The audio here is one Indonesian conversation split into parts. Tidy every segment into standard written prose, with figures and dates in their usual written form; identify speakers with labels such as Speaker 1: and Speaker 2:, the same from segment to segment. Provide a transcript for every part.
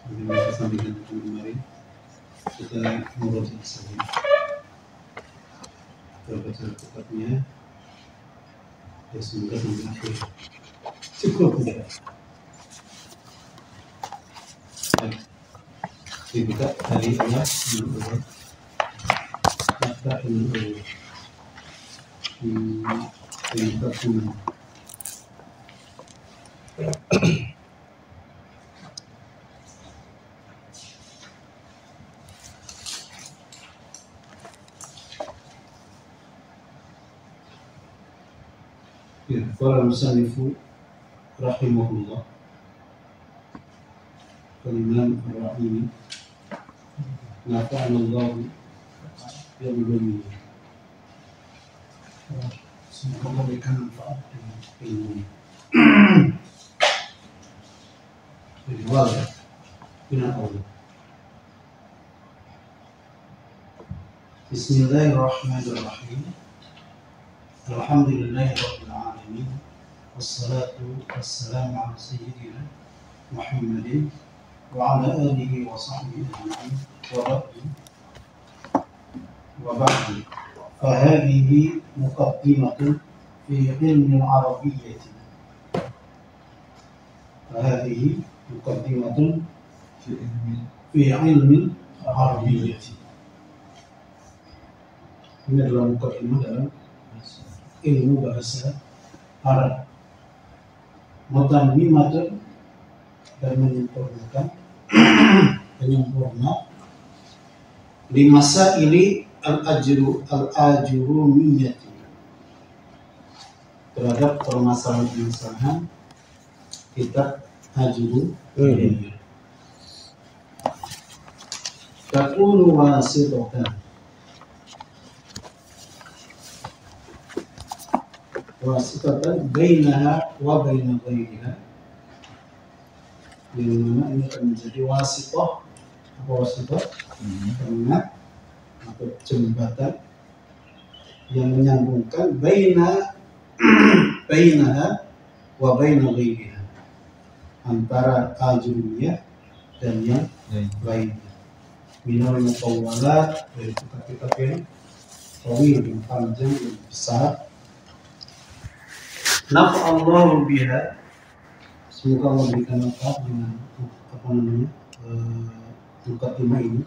Speaker 1: Kita sampaikan kemarin kita ngobrol saja. Berapa cara tepatnya? Ya semoga sampai akhir. Cukup tidak? Dibuka dari ayat menurut kata menurut dibuka semua. Qala al-musannifu rahimahullah al-imam ar-rahimi nafa'ana Allah ya ulumi. Semoga memberikan manfaat dengan ilmu. Jadi wala dengan Allah. Bismillahirrahmanirrahim. Alhamdulillahirabbil alamin. Wassalatu wassalamu ala sayyidina Muhammadin wa ala alihi wa sahbihi ajma'in. Wa ba'du. Fahadhihi muqaddimatun fi ilmi al-arabiyyah. Fahadhihi muqaddimatun fi ilmi al-arabiyyah. Ini adalah muqaddimah dalam ilmu bahasa Arab. Mutammimatun dan menyempurnakan penyempurna limasa ini al-ajrumiyyah terhadap permasalahan kitab ajrumiyyah. Takunu wasitatan bainaha wa baina ghairiha, yang mana ini akan menjadi wasithah karena atau jembatan yang menyambungkan bainaha wa baina ghairiha, antara ajrumiyah dan yang lainnya. Minal mutawwalat, dari kitab-kitab yang tawil, yang panjang, yang besar. Nafa'allahu biha, semoga Allah memberikan manfaat dengan mukaddimah ini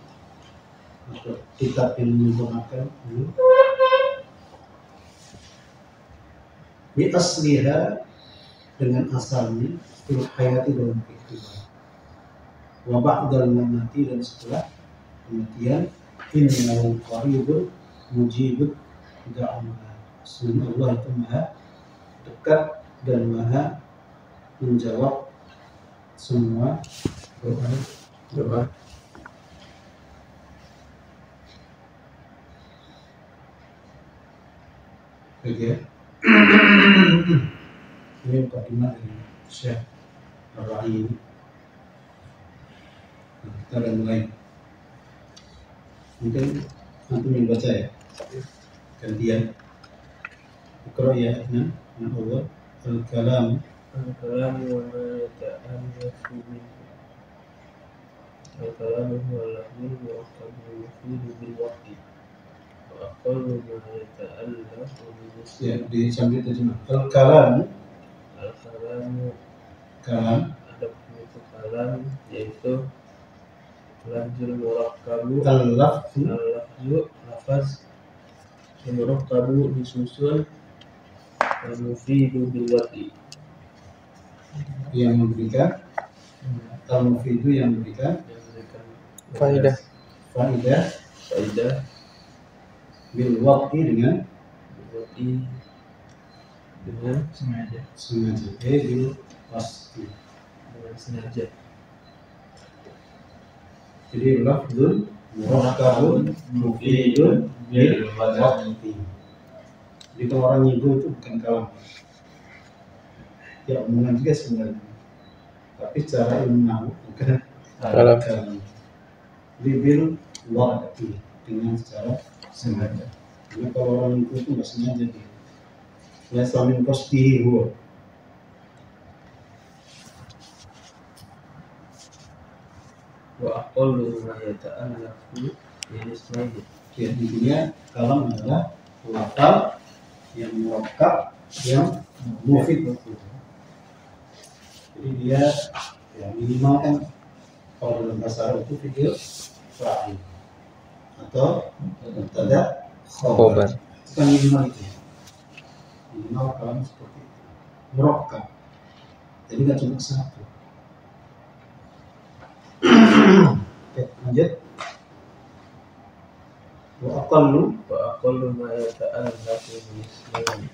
Speaker 1: atau kitab yang menyempurnakan ini. Bi asliha, dengan asalnya, fil hayati, dalam kehidupan. Wa ba'dal mamati, dan setelah kematian. Innahu qaribun mujibud da'wah. Sesungguhnya Allah itu maha dekat dan maha menjawab semua doa. Oke. Ini mukadimah dari Syekh Ar-Rahimi. Kita akan mulai. Mungkin nanti membaca ya. Gantian. Iqra ya Adnan. Allah al-kalam
Speaker 2: wa ma yata'allafu minhu. Al-kalam huwa al-lafzul mu'tabar yufidu bil waqti wa aqallu ma yata'allafu minhu.
Speaker 1: Ya, disambil terjemah. Al-kalam kalam,
Speaker 2: ada bentuk kalam yaitu lafzul murakkabu, lafaz murakkabu disusun, al-mufidu bil waqti,
Speaker 1: yang memberikan al-mufidu, yang memberikan
Speaker 3: Faidah
Speaker 1: bil waqti, dengan
Speaker 2: sengaja.
Speaker 1: Bil pasti.
Speaker 2: Dengan sengaja.
Speaker 1: Jadi lafzul murakkabun mufidun bil waqti. Jadi kalau orang nyigo itu bukan kalam. Ya omongan juga sebenarnya. Tapi secara ilmu nahu bukan kalam. Jadi bil waqti, dengan secara sengaja. Karena kalau orang nyigo itu nggak sengaja dia. Laisa min qasdihi huwa.
Speaker 2: wa aqallu ma yata'allafu min ismaini.
Speaker 1: Ya, intinya kalam adalah lafal yang murakkab yang mufid. Jadi dia ya minimal kan kalau dalam bahasa Arab itu fi'il fa'il atau mubtada khabar. Itu kan minimal itu. Minimal kalam seperti itu. Murakkab. Jadi nggak cuma satu. Oke, lanjut. Wa aqallu
Speaker 2: Ma yata'allafu min ismaini.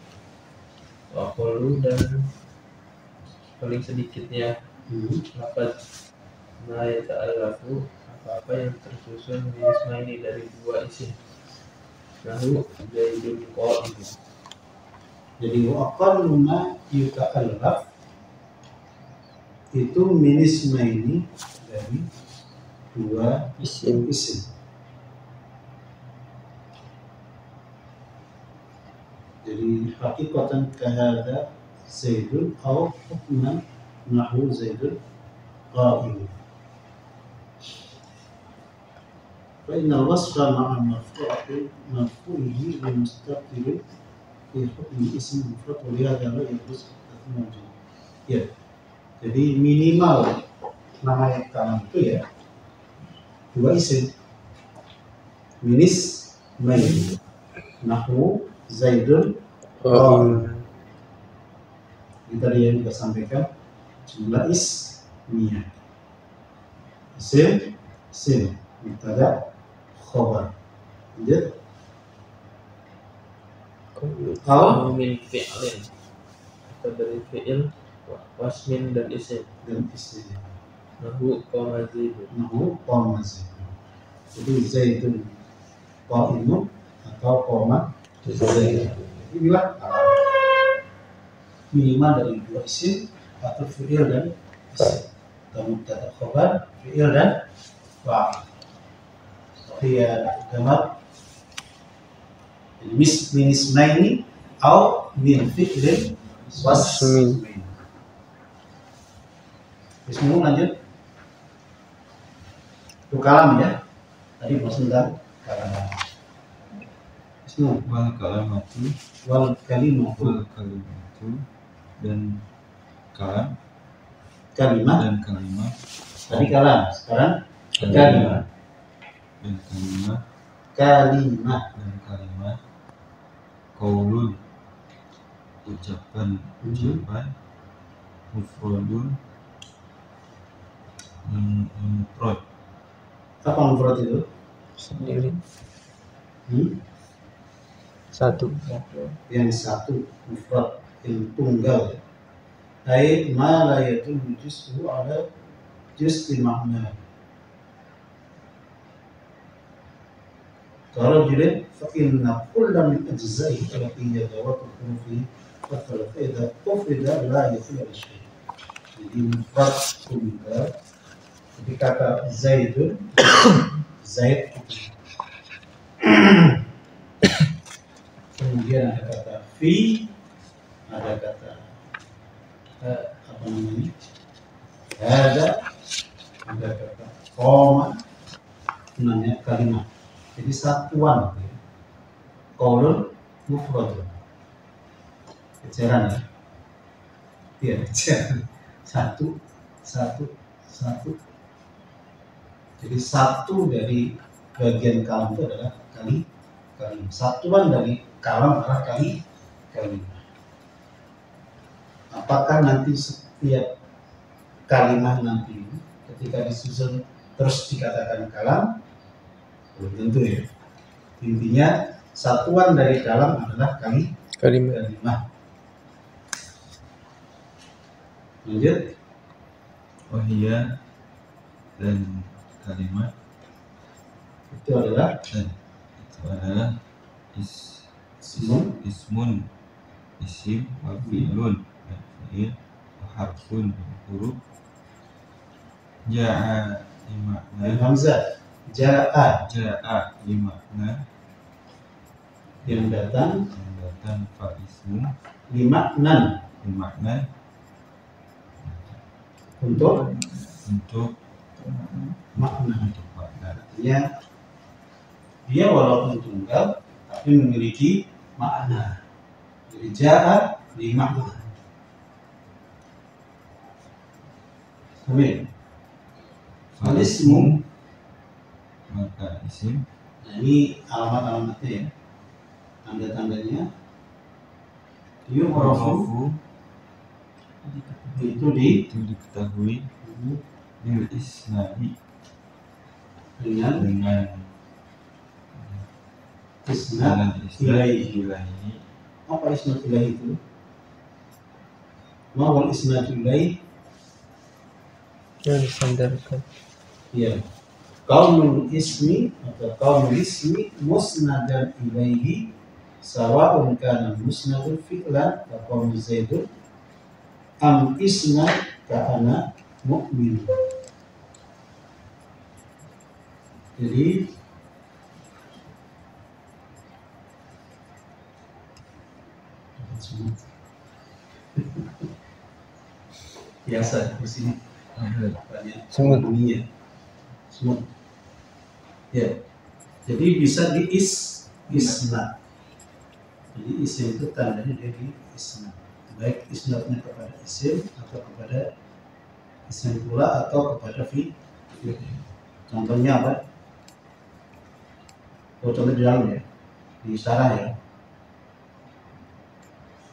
Speaker 2: Wa aqallu dan paling sedikitnya lafaz ma yata'allafu apa-apa yang tersusun min ismaini dari dua isim. Nahu Zaidun qa'imun.
Speaker 1: Jadi wa aqallu ma yuta'allaf itu min ismaini dari dua isim. Jadi hakikatan kahada Zaidun atau hukman nahu Zaidun qa'imun. Fa inna wasfa ma'a marfu'ihi wa mustaqbil fi hukmi ism mufrad wa lihadha la yajuz at-mawjud. Ya. Jadi minimal nama kalam itu ya dua isim. Minis main nahu Zaidun qa'imun. Tadi yang kita sampaikan jumlah ismiyah. Isim mubtada khabar. Lanjut.
Speaker 2: Kalau min fi'lin atau dari fi'il wasmin dan isim. Nahu qama Zaidun.
Speaker 1: Jadi Zaidun qa'imun atau qama Zaidun. Inilah minimal dari dua isim atau fi'il dan isim. Mubtada khabar, fi'il dan fa'il. Dia gambar min ismaini atau min fi'lin wasmin. Bismillah, lanjut. Itu kalam ya. Tadi tentang kalam. Bismillah. Wal kalimatu
Speaker 4: dan kalam
Speaker 1: kalimat. Tadi kalam, sekarang kalimat.
Speaker 4: Dan kalimat qaulun ucapan mufradun mufrad.
Speaker 1: Apa mufrad itu?
Speaker 3: Sendiri. Satu.
Speaker 1: Yang satu mufrad yang tunggal. Ai ma la yadullu juz'u ala juz'i makna. كرجل فإن كل من أجزائه التي ذوات الحروف فإذا أفرد لا يفعل شيء. Jadi mufrad tunggal. Jadi kata Zaidun, Zaid. Kemudian ada kata fi, ada kata apa namanya? Ada kata koma, namanya kalimat. Jadi satuan, qaulun mufradun. Eceran ya? Iya, eceran. Satu. Jadi satu dari bagian kalam itu adalah kalim. Satuan dari kalam adalah kalimah. Apakah nanti setiap kalimat nanti ketika disusun terus dikatakan kalam? Belum tentu ya. Intinya satuan dari kalam adalah kalimah. Lanjut.
Speaker 4: Wahia dan kalimat
Speaker 1: itu adalah
Speaker 4: ismun isim wa fi'lun dan fi'il wa harfun huruf ja'a limakna
Speaker 1: hamzah ja'a
Speaker 4: limakna
Speaker 1: yang datang
Speaker 4: fa ismu
Speaker 1: limaknan
Speaker 4: limakna
Speaker 1: untuk makna.
Speaker 4: untuk makna.
Speaker 1: Artinya dia walaupun tunggal tapi memiliki makna. Jadi ja'a di makna. Amin. Al-ismu,
Speaker 4: maka isim
Speaker 1: nah ini alamat-alamatnya ya, tanda-tandanya. Yu'rafu itu
Speaker 4: itu diketahui bil isnadi
Speaker 1: dengan
Speaker 4: dengan
Speaker 1: isnad ilaihi.
Speaker 4: ilaihi.
Speaker 1: Apa isnad ilaihi itu? Mawal isnad ilaihi
Speaker 3: yang disandarkan.
Speaker 1: ya kaunul ismi atau kaunul ismi musnadan ilaihi sawa'un kana musnadun fi'lan ka qaumi zaidun am isnad ka ana mu'min. Jadi biasa di sini banyak
Speaker 3: Semut.
Speaker 1: bunyinya. Semut. Ya. Jadi bisa di isnad. Jadi isim itu tandanya dia di isnad. Baik isnadnya kepada isim atau kepada isim pula atau kepada fi'il. Contohnya apa? Contohnya di dalam ya, di syarah ya.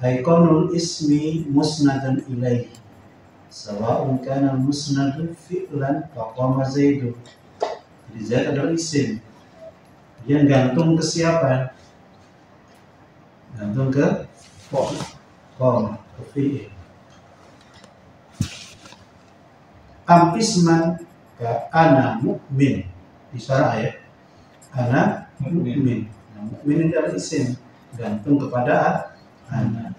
Speaker 1: Aikonul ismi musnadan ilaihi sawa'un kana musnadun fi'lan faqama zaidun. Jadi Zaid adalah isim. Dia gantung ke siapa? Gantung ke qama, ke fi'il. Am isman ka ana mu'min. Di syarah ya. Ana mu'min. Nah, mu'min ini adalah isim, gantung kepada ana.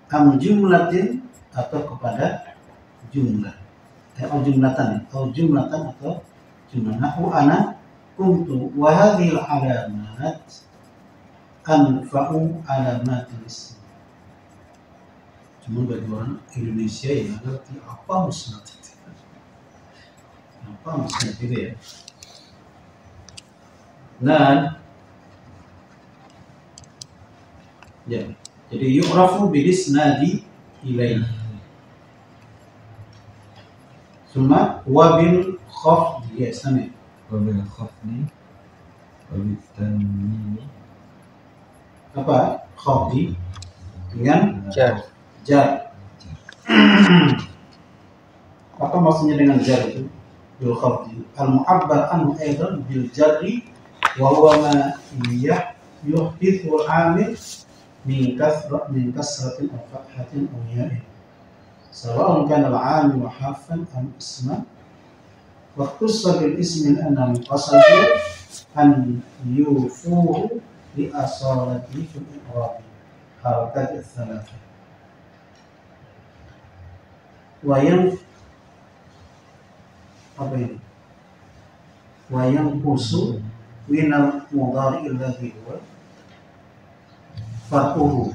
Speaker 1: Am jumlatin atau kepada jumlah. Atau jumlatan atau jumlatan atau jumlah. Nahu ana kuntu wa hadhil alamat anfa'u alamatil ism. Cuma bagi orang Indonesia yang ngerti apa musnad itu. Apa musnad itu ya? Nah, ya. Jadi yu'rafu bil isnadi ilaihi. Summa wabil khafdi ya sami.
Speaker 4: Wabil khafdi wabil tanwini.
Speaker 1: Apa? Khafdi dengan
Speaker 3: Jar.
Speaker 1: jar. Apa maksudnya dengan jar itu? Bil khafdi. Al mu'abbar anhu aidan bil jarri wa huwa ma yuhdithu al-amil min kasratin aw fathatin aw ya'in. Sawa'un kana al-'amil harfan am isman. Wa khussa bil ismi anna qasadu an yufuhu li asalati fil i'rab harakat ats-tsalatha. Wa yang apa ini? Wa yang qusu min al-mudhari alladhi huwa farquhu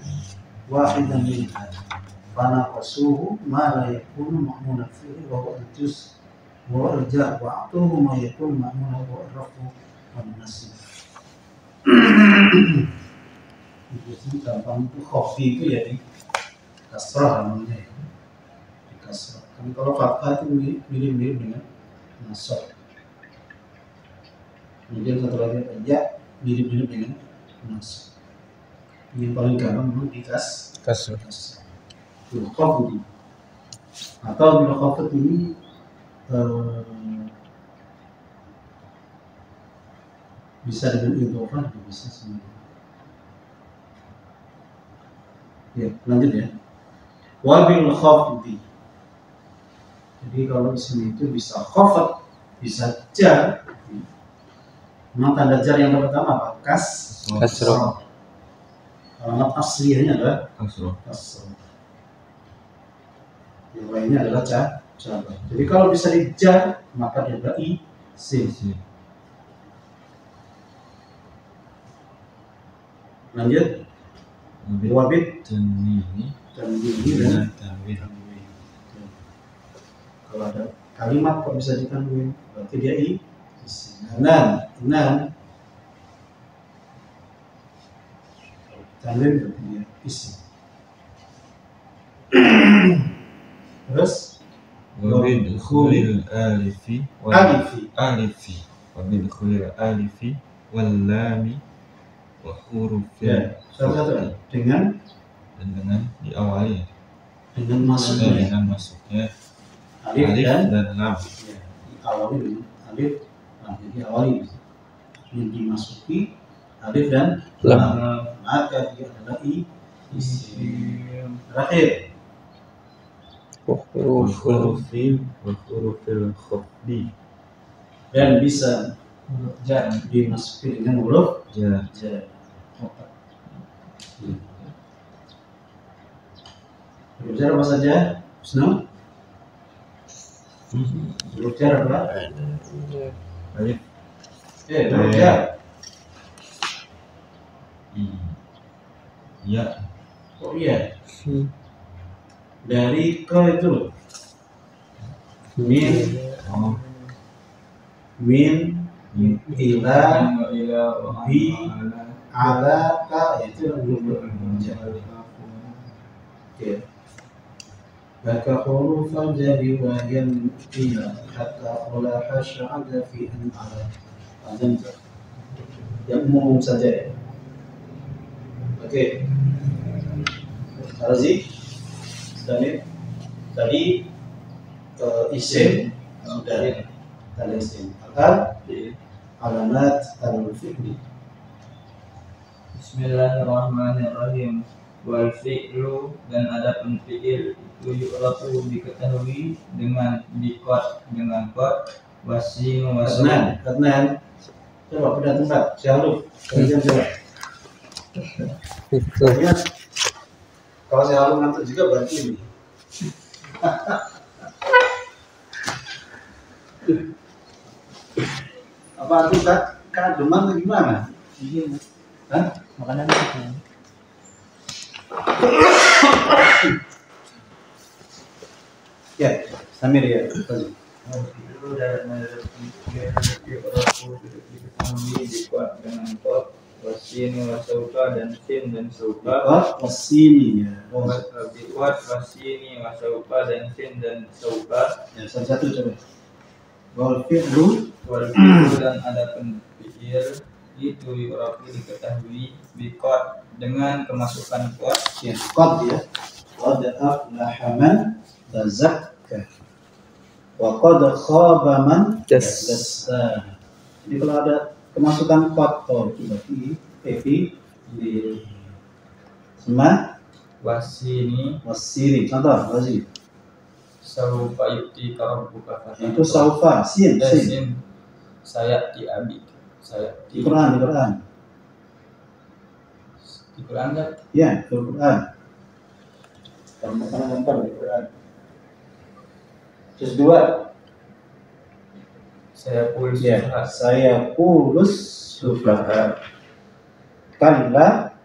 Speaker 1: wahidan minha fanaqasuhu ma la yakunu ma'munan fihi wa huwa al-juz wa al-jar wa atuhu ma yakunu ma'munan wa al-rafu wan nasb. Itu gampang itu khafi itu ya di kasrah namanya ya. Di kasrah. Kan kalau fathah itu mirip-mirip dengan nasab. Kemudian satu lagi ya mirip-mirip dengan nasab. Yang paling gampang memang di
Speaker 3: Kasur.
Speaker 1: bil khafdi. Atau bil khafd ini bisa dengan idhofah juga bisa sebenarnya. Ya, lanjut ya. Wa bil khafdi. Jadi kalau isim itu bisa khafd, bisa jar. Memang tanda jar yang pertama apa?
Speaker 3: Kasroh.
Speaker 1: Alamat aslinya adalah
Speaker 4: Kasroh.
Speaker 1: kasroh. Yang lainnya adalah jar. Jadi kalau bisa dijar maka dia berarti isim.
Speaker 4: Isim.
Speaker 1: Lanjut. wabit
Speaker 4: tanwini
Speaker 1: tanwini
Speaker 4: dengan
Speaker 1: dan
Speaker 4: tanwin.
Speaker 1: tanwin. Kalau ada kalimat kok bisa ditanwin, berarti dia isim. Nan tanwin berarti dia isim. Terus
Speaker 4: Wabidkhulil alifi wabidkhulil alifi wal lami wa hurufil
Speaker 1: ya, satu-satu dengan
Speaker 4: dan dengan diawali
Speaker 1: masuknya
Speaker 4: dengan masuknya
Speaker 1: alif
Speaker 4: alif
Speaker 1: dan
Speaker 4: dan lam.
Speaker 1: ya, diawali dengan alif, jadi awali yang dimasuki alif dan lam, maka dia adalah isim. Terakhir
Speaker 4: Hurufil khafdi
Speaker 1: dan bisa dimasuki dengan huruf
Speaker 4: jar.
Speaker 1: Huruf jar apa saja? Husna? Huruf jar apa?
Speaker 4: Alif
Speaker 1: Huruf jar.
Speaker 4: Ya.
Speaker 1: Oh iya. Dari ke itu loh. Min ila bi ala ka itu huruf jar. Oke. Maka huruf jadi wahyam ila hatta olah sya'ada fi an ala. Yang umum saja ya. Oke. Razi tadi isim sudah tadi isim alamat al-fi'li.
Speaker 5: Bismillahirrahmanirrahim. Wal fi'lu dan adapun fi'il itu yu'rafu diketahui dengan qad wasin wasan.
Speaker 1: Adnan coba pindah tempat Syahrul kerja coba. Kalau Syahrul ngantuk juga berarti ini. Apa itu kak demam atau gimana?
Speaker 3: Iya.
Speaker 1: Hah?
Speaker 3: Makanan itu.
Speaker 1: Ya, Samir ya.
Speaker 5: Fi'lu dan adapun fi'il yu'rafu diketahui dengan qad wasin wasaufa dan sin dan saufa.
Speaker 1: Wasini ya.
Speaker 5: Qad wasini wasaufa dan sin dan saufa.
Speaker 1: Ya, satu coba. Wal fi'lu
Speaker 5: Dan adapun fi'il itu yu'rafu diketahui qad dengan kemasukan qad.
Speaker 1: ya, qad ya. Qad aflaha man tazakka wa qad khaba man dassaha. Jadi kalau ada kemasukan qad itu berarti di semua wasini. Contoh lagi.
Speaker 5: Saufa yu'ti rabbuka
Speaker 1: Itu saufa sin.
Speaker 5: Saya di abi. Saya
Speaker 1: Di Quran.
Speaker 5: di Quran kan?
Speaker 1: Ya, di Quran. Kalau makanan lempar di Quran. Terus dua.
Speaker 5: Saya pulus
Speaker 1: Ya, saya pulus sufaha. Kalla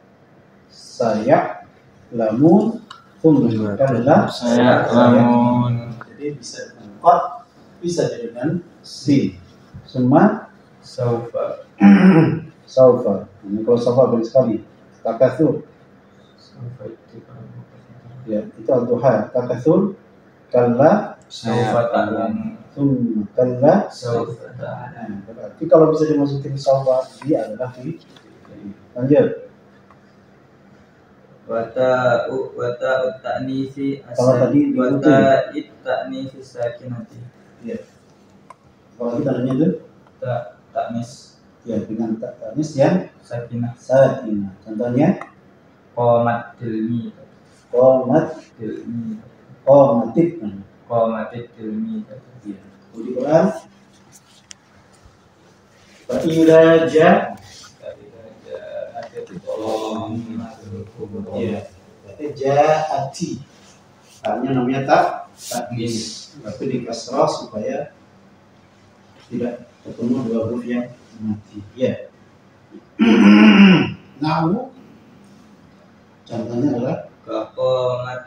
Speaker 1: saya lamun kalla
Speaker 5: saya lamun.
Speaker 1: Jadi bisa dengan qad, bisa dengan sin. Semua
Speaker 5: Saufa.
Speaker 1: saufa. Ini kalau saufa banyak sekali. Takatsur.
Speaker 5: Saufa yu'ti rabbuka.
Speaker 1: Ya, itu al-duha. Takatsur. Kalla
Speaker 5: Saufa ta'lamu.
Speaker 1: thumma kalla.
Speaker 5: Saufa ta'lamu.
Speaker 1: Nah, berarti kalau bisa dimasukin saufa, dia adalah fi. Lanjut.
Speaker 5: Wata ta'nisi
Speaker 1: Kalau tadi
Speaker 5: wata ta'nisi sakinati.
Speaker 1: Ya. Kalau kita nanya itu,
Speaker 5: Ta'nis
Speaker 1: ya dengan tanis yang
Speaker 5: sakinah.
Speaker 1: sakinah. Contohnya
Speaker 5: Qomat tilmi.
Speaker 1: qomatit.
Speaker 5: Qomatit tilmi.
Speaker 1: Ya. Di Quran. Fa idza ja ya. Berarti ja'ati. Artinya namanya taknis. Tapi di kasrah supaya tidak ketemu dua huruf yang mati. Ya. Nahu Contohnya adalah
Speaker 5: Qamat.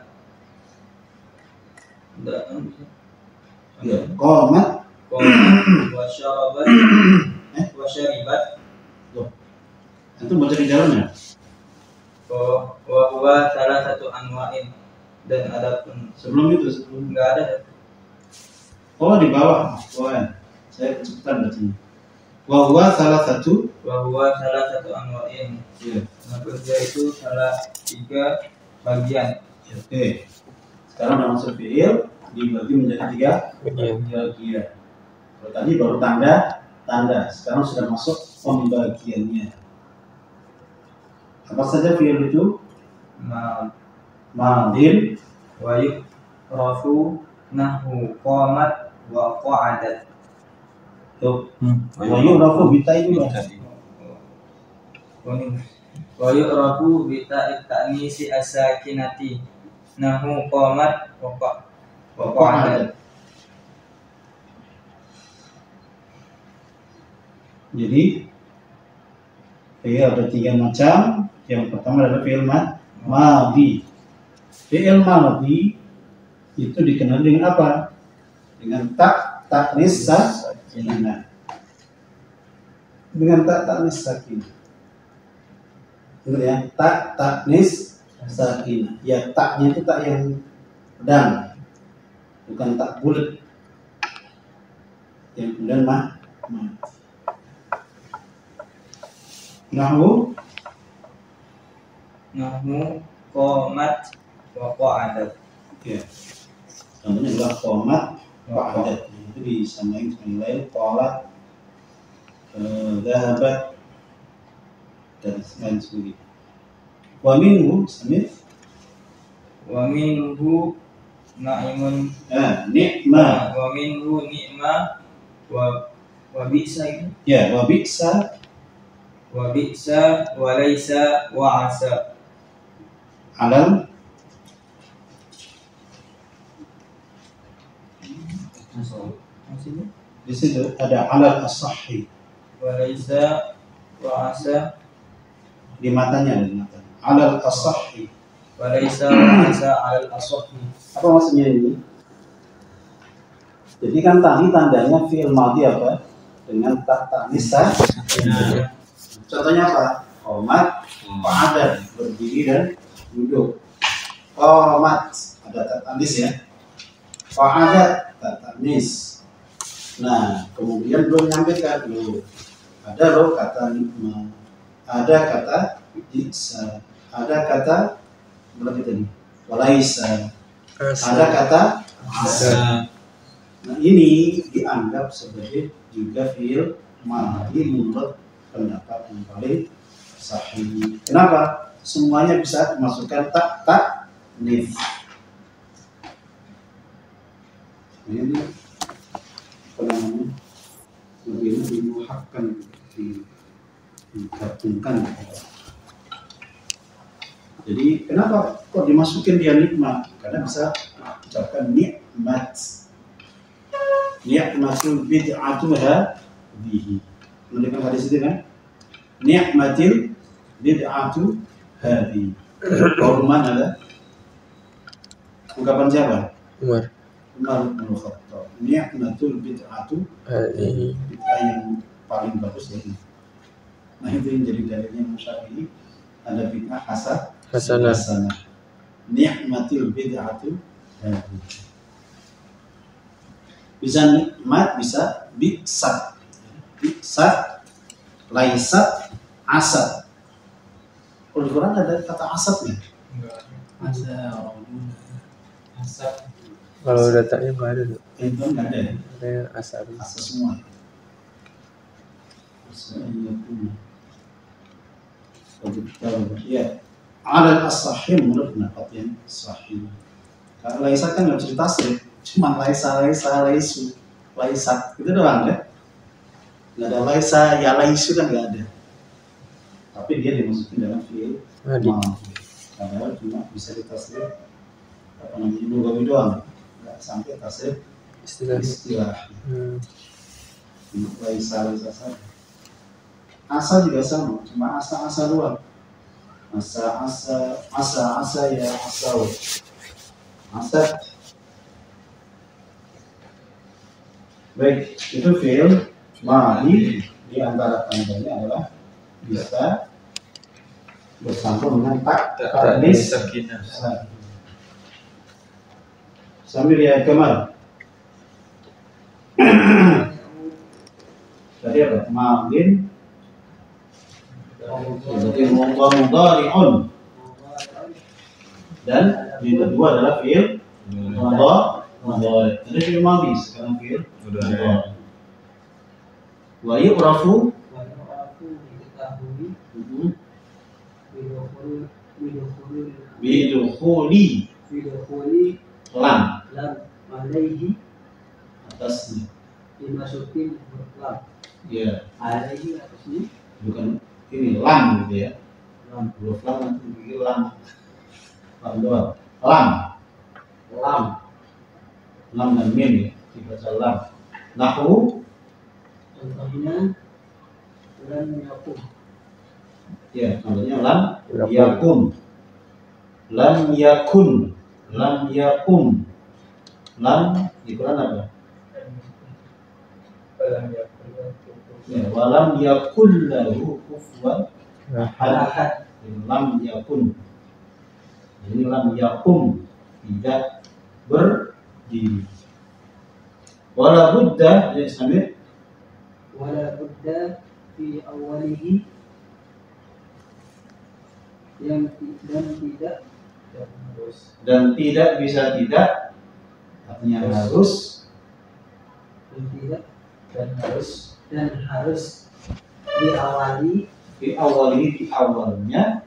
Speaker 1: ya, qomat
Speaker 5: Wa syarabat. Wa syaribat.
Speaker 1: itu baca di dalamnya.
Speaker 5: Wa huwa salah satu anwa'in. Dan ada pun
Speaker 1: Sebelum
Speaker 5: enggak ada.
Speaker 1: oh di bawah. Saya kecepatan bacanya. Wa huwa salah satu
Speaker 5: anwa'in.
Speaker 1: ya.
Speaker 5: Maka dia itu salah 3 bagian.
Speaker 1: Oke. Sekarang udah masuk fiil dibagi menjadi 3
Speaker 3: Bagian.
Speaker 1: bagian. Kalau tadi baru tanda, sekarang sudah masuk pembagiannya. Apa saja fiil itu? Madin,
Speaker 5: Wa yukrafu nahu qamat wa qa'adat.
Speaker 1: tuh. Wa yu'rafu bita itu lah.
Speaker 5: Wa yu'rafu bi ta'nisi as-sakinati nahu qamat wa qa'adat.
Speaker 1: Jadi fiil ada 3 macam. Yang pertama adalah fiil madhi. Fiil madhi itu dikenal dengan apa? Dengan taknis sakinah. Dengan taknis sakinah. Ingat ya, taknis sakinah. Ya, taknya itu tak yang pedang, bukan tak bulat. Yang kemudian Nahu
Speaker 5: qamat wa qa'adat.
Speaker 1: ya. Contohnya adalah qomat wa'adat. Itu disamain dengan lain qolat, dhahabat dan lain sebagainya. Wa minhu samit
Speaker 5: Wa minhu na'imun.
Speaker 1: ni'ma.
Speaker 5: Wa minhu ni'ma wa bi'sa itu.
Speaker 1: Ya, wa bi'sa
Speaker 5: Wa bi'sa wa laisa wa asa.
Speaker 1: alal
Speaker 5: Maksudnya
Speaker 1: di situ ada alal as-sahhi
Speaker 5: wa laisa wa asa.
Speaker 1: di matanya ada di matanya. Alal as-sahhi.
Speaker 5: Wa laisa wa asa al asahhi.
Speaker 1: Apa maksudnya ini? Jadi kan tadi tandanya fi'il madhi apa? Dengan taknis sakinah. Contohnya apa? Qomat, qa'adat, berdiri dan duduk. Qomat ada taknis ya. Qa'adat taknis. Nah, kemudian belum nyampaikan dulu. Ada loh kata nikma, ada kata bisa, ada kata berapa tadi? Walaisa, ada kata asa. Nah, ini dianggap sebagai juga fi'il madhi menurut pendapat yang paling sahih. Kenapa? Semuanya bisa dimasukkan taknis. Ini apa namanya? Bagaimana dimuhakkan, digabungkan. Jadi kenapa kok dimasukin dia nikmat? Karena bisa ucapkan nikmat. Nikmatul bid'atu hadhihi. Mendengar hadis itu kan? Nikmatil bid'atu hadhihi. Qauman ada ungkapan siapa?
Speaker 3: Umar.
Speaker 1: Umar bin Khattab. Nikmatul bid'atu
Speaker 3: Hadhihi.
Speaker 1: bid'ah yang paling bagus ini. Nah itu yang jadi dalilnya Imam Syafi'i. Ada bid'ah hasanah. Nikmatil bid'atu hadhihi. Bisa nikmat, bisa bi'sat. Bi'sat, laisat, asat. Kalau di Quran ada kata asatnya. Asat.
Speaker 3: Kalau datanya nggak ada tuh.
Speaker 1: Itu nggak ada ya.
Speaker 3: Kayak asal.
Speaker 1: Asat semua. Ya. Ada as-sahih menurut pendapat yang sahih. Kalau laisat kan nggak cerita sih. Cuma laisat itu doang kan, nggak ada laisa ya laisu kan nggak ada, tapi dia dimasukin dalam fiil madhi. Padahal cuma bisa ditasrif apa namanya lugawi doang, nggak sampai tasrif istilah. Laisa saja. Asa juga sama, cuma asa doang. asa ya asau. Asad. Baik, itu fi'il madhi di antara tandanya adalah bisa bersambung dengan taknis
Speaker 5: sakinah.
Speaker 1: Sambil ya Kamal. Tadi apa? Madin. Jadi mudhari'un. Dan yang kedua adalah fi'il mudhari'. Tadi fi'il madhi, sekarang fi'il mudhari'. Wa yu'rafu bidukhuli lam
Speaker 6: alaihi
Speaker 1: atasnya.
Speaker 6: dimasukin lam
Speaker 1: Ya,
Speaker 6: alaihi atasnya
Speaker 1: bukan ini lam gitu ya. Huruf lam nanti bikin lam. Lam doang. Lam dan mim ya. Dibaca lam. Nahu
Speaker 6: contohnya lam yakun
Speaker 1: ya, contohnya lam yakun. Lam yakun. Lam di Quran apa? Ya, walam yakul lahu kufuwan ahad. Lam yakun. Ini lam yakum, tidak berdiri. Wala budda ya sambil
Speaker 6: wala budda fi awalihi
Speaker 1: dan tidak bisa tidak, artinya harus
Speaker 6: dan harus diawali
Speaker 1: di awalnya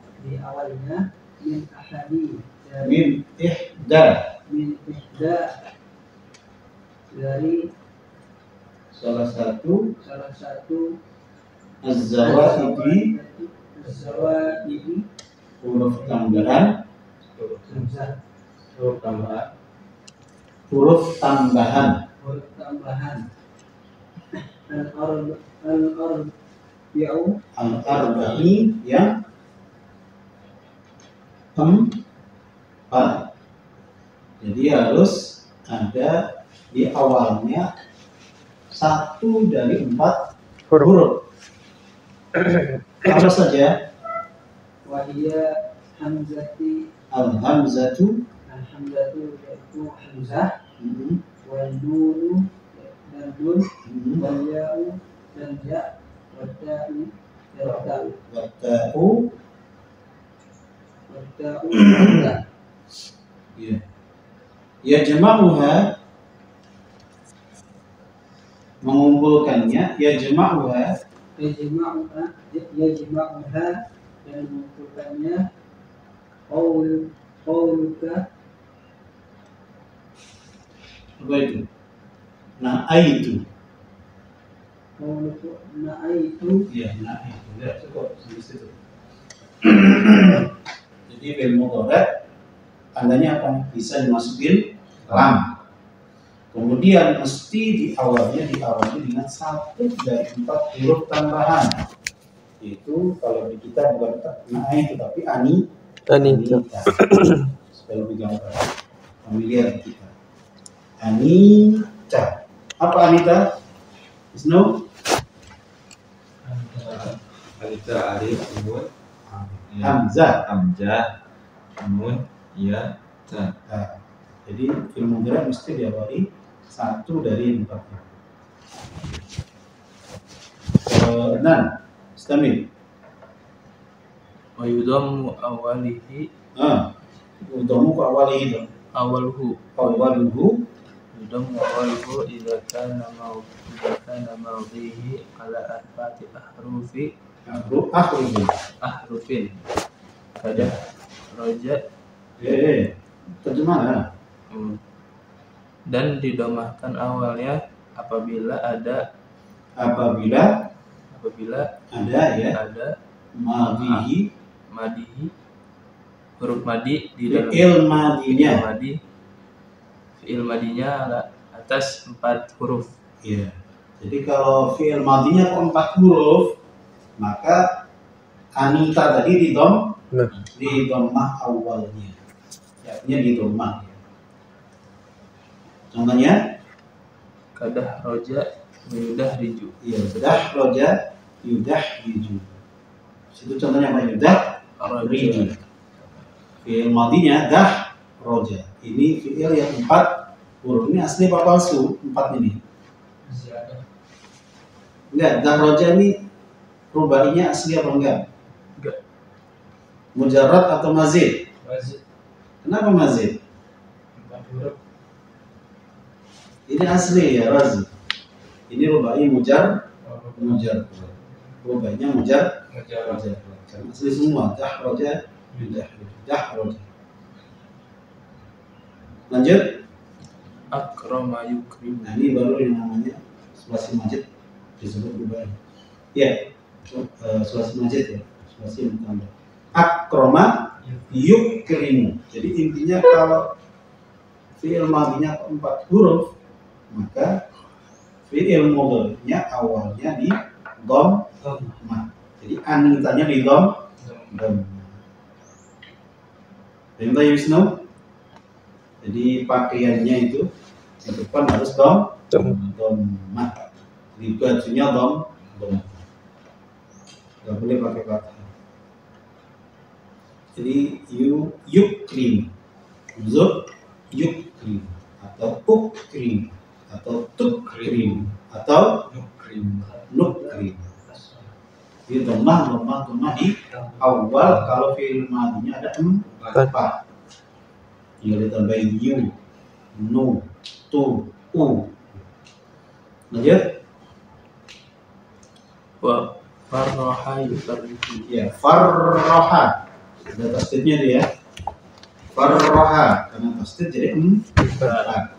Speaker 6: min ahadi
Speaker 1: min ihda
Speaker 6: dari
Speaker 1: salah satu
Speaker 6: az-zawaidi
Speaker 1: huruf tambahan al-arba'i yang keempat. Jadi harus ada di awalnya satu dari 4 huruf. Apa saja?
Speaker 6: wahia hamzati
Speaker 1: Al-hamzatu
Speaker 6: yaitu hamzah wal nunu dan nun wal ya'u dan ya wa ta'u
Speaker 1: Watta'u ya. Ya jama'uha mengumpulkannya, ya jama'uha
Speaker 6: dan mengumpulkannya qauluka
Speaker 1: apa itu? Na'aitu.
Speaker 6: qauluka na'aitu
Speaker 1: Ya, na'aitu. Ya, cukup sampai situ. Jadi fi'il mudhari' tandanya apa? Bisa dimasukin lam. Kemudian mesti diawali dengan satu dari 4 huruf tambahan. Itu kalau di kita bukan na'aitu tapi anita. Supaya lebih gampang familiar di kita. Anita. Apa Anita? Isnu?
Speaker 4: Alif alif nun
Speaker 1: Hamzah.
Speaker 4: nun ya ta.
Speaker 1: Nah, jadi fi'il mudhari' mesti diawali satu dari 4. Istamil.
Speaker 2: Wa yudammu awalihi
Speaker 1: Udamu ke awalihi dong.
Speaker 2: awaluhu yudammu awaluhu idza kana mawdihi ala arba'ati ahrufin kada roja
Speaker 1: Terjemah.
Speaker 2: dan didomahkan awalnya apabila ada
Speaker 1: ya madihi
Speaker 2: huruf madi di dalam
Speaker 1: fi'il madinya.
Speaker 2: fi'il madinya atas 4 huruf.
Speaker 1: Iya. Jadi kalau fi'il madinya kok 4 huruf, maka anita tadi
Speaker 3: Nah.
Speaker 1: Di dhammah awalnya. Artinya di dhammah. Contohnya
Speaker 2: Kadah roja yudah riju.
Speaker 1: iya, dah roja yudah riju. Situ contohnya apa? Yudah riju. Fi'il madinya dah roja. Ini fi'il yang 4 huruf. Ini asli apa palsu? 4 ini. Enggak, dah roja ini rubainya asli apa enggak?
Speaker 2: Enggak.
Speaker 1: Mujarrad atau mazid?
Speaker 5: Mazid.
Speaker 1: Kenapa mazid?
Speaker 5: 4 huruf.
Speaker 1: Ini asli ya Razi. Ini rubai mujar. Rubainya mujar. Karena asli semua. Dah roja yudah riju. Dah roja. Lanjut.
Speaker 2: Akrama yukrim.
Speaker 1: Nah ini baru yang namanya sulasi majid disebut rubai. Ya, sulasi majid ya, sulasi yang tambah. Akroma yukrimu. Jadi intinya kalau fi'il madinya 4 huruf, maka fi'il mudhari'nya awalnya di dhammah. Jadi anitanya di dhammah. Perintah Wisnu. Jadi pakaiannya itu di depan harus dhammah. Di bajunya dhammah. Gak boleh pakai fathah. Jadi yukrim, yukrim atau ukrim atau tukrim atau nukrim. Di dhammah di awal kalau fi'il madinya ada 4. Tinggal ditambahin yu, nu, tu, u. Lanjut.
Speaker 2: Wa farroha yufarriju.
Speaker 1: Ya, farroha. Ada tasdidnya dia. Farroha karena tasdid jadi 4.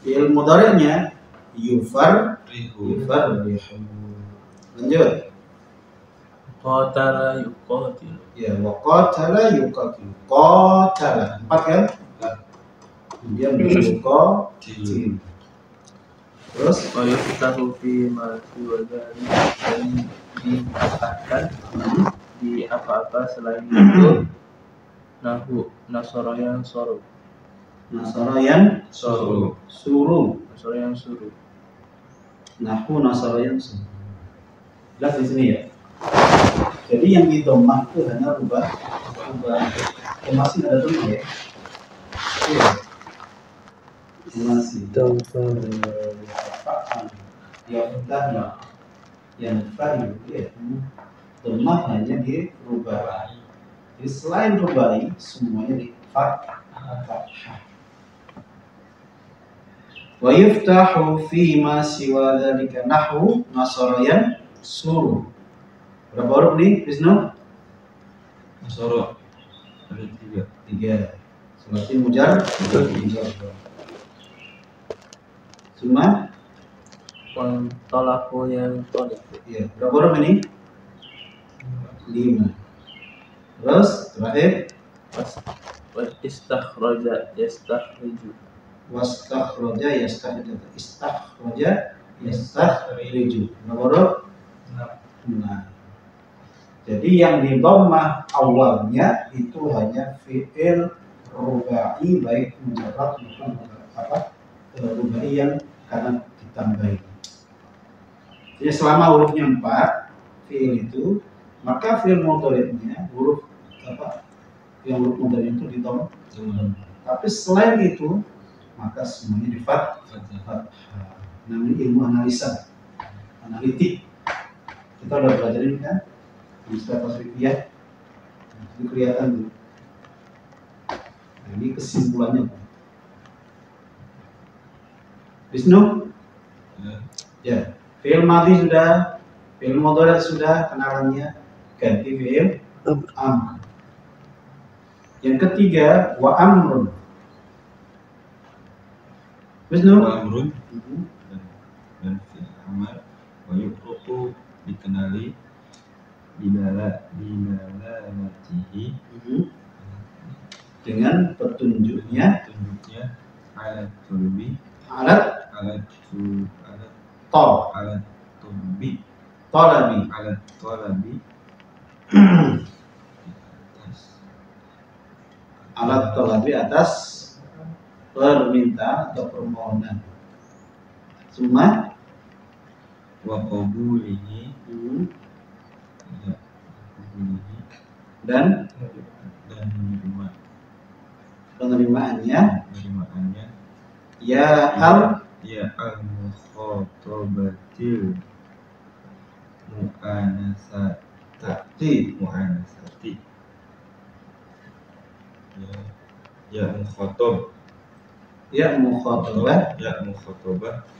Speaker 1: Fi'il mudhari'nya yufarrihu. Lanjut.
Speaker 2: Qatala yuqatilu.
Speaker 1: Ya, wa qatala yuqatilu. Qatala 4 kan? Kemudian yuqatilu. Terus
Speaker 2: Wa yuftahu fi ma siwa dzalik, dan dikatakan di apa-apa selain itu. Nahu nasarayan soru.
Speaker 1: nasarayan
Speaker 2: Soru.
Speaker 1: suruh.
Speaker 2: Nasarayan suruh.
Speaker 1: Nahu nasarayan suruh. Jelas di sini ya. Jadi yang di dhammah itu hanya rubah. Masih ada dhammah ya. Iya. Masih. Yang fa'i ya. Dhammah hanya di rubah. Jadi selain rubai semuanya di fathah. Wa yuftahu fi ma siwa dzalika nahwu nasarayan suruh. Berapa huruf nih, Wisnu?
Speaker 4: Nasoro ada 3.
Speaker 1: 3. Sulasi mujar. Cuma
Speaker 2: Wan talaku yang tolik.
Speaker 1: ya, berapa huruf ini? 5. Terus terakhir
Speaker 2: Wa istakhraja yastakhriju.
Speaker 1: wastakhraja yastakhriju. Istakhraja yastakhriju. Berapa huruf? 6. Jadi yang di dhammah awalnya itu hanya fi'il rubai baik mujarrad maupun rubai yang karena ditambahin. Jadi selama hurufnya 4 fi'il itu, maka fi'il mudhari'nya huruf yang huruf mudhari' itu di dhammah. Tapi selain itu, maka semuanya di fathah. Namanya ilmu analisa, analitik. Kita udah belajar ini kan? Istilah tasrifiyah. Ini kelihatan tuh. Nah, ini kesimpulannya. Wisnu? Ya. Fi'il madhi sudah, fi'il mudhari' sudah, kenalannya ganti fi'il amr. Yang ketiga wa amrun. Wisnu?
Speaker 4: Amrun dan fi'il amar wa yuqtu dikenali didalalatihi
Speaker 1: dengan petunjuknya
Speaker 4: alat tulbi
Speaker 1: alat
Speaker 4: alat
Speaker 1: talabi alat talabi atas permintaan atau permohonan. Summa
Speaker 4: wa qabulihi ya, qabulihi
Speaker 1: dan
Speaker 4: dan
Speaker 1: penerimaannya
Speaker 4: penerimaannya
Speaker 1: ya al
Speaker 4: ya al-mukhatabatil mu'anasati ya mukhatab
Speaker 1: ya mukhatabah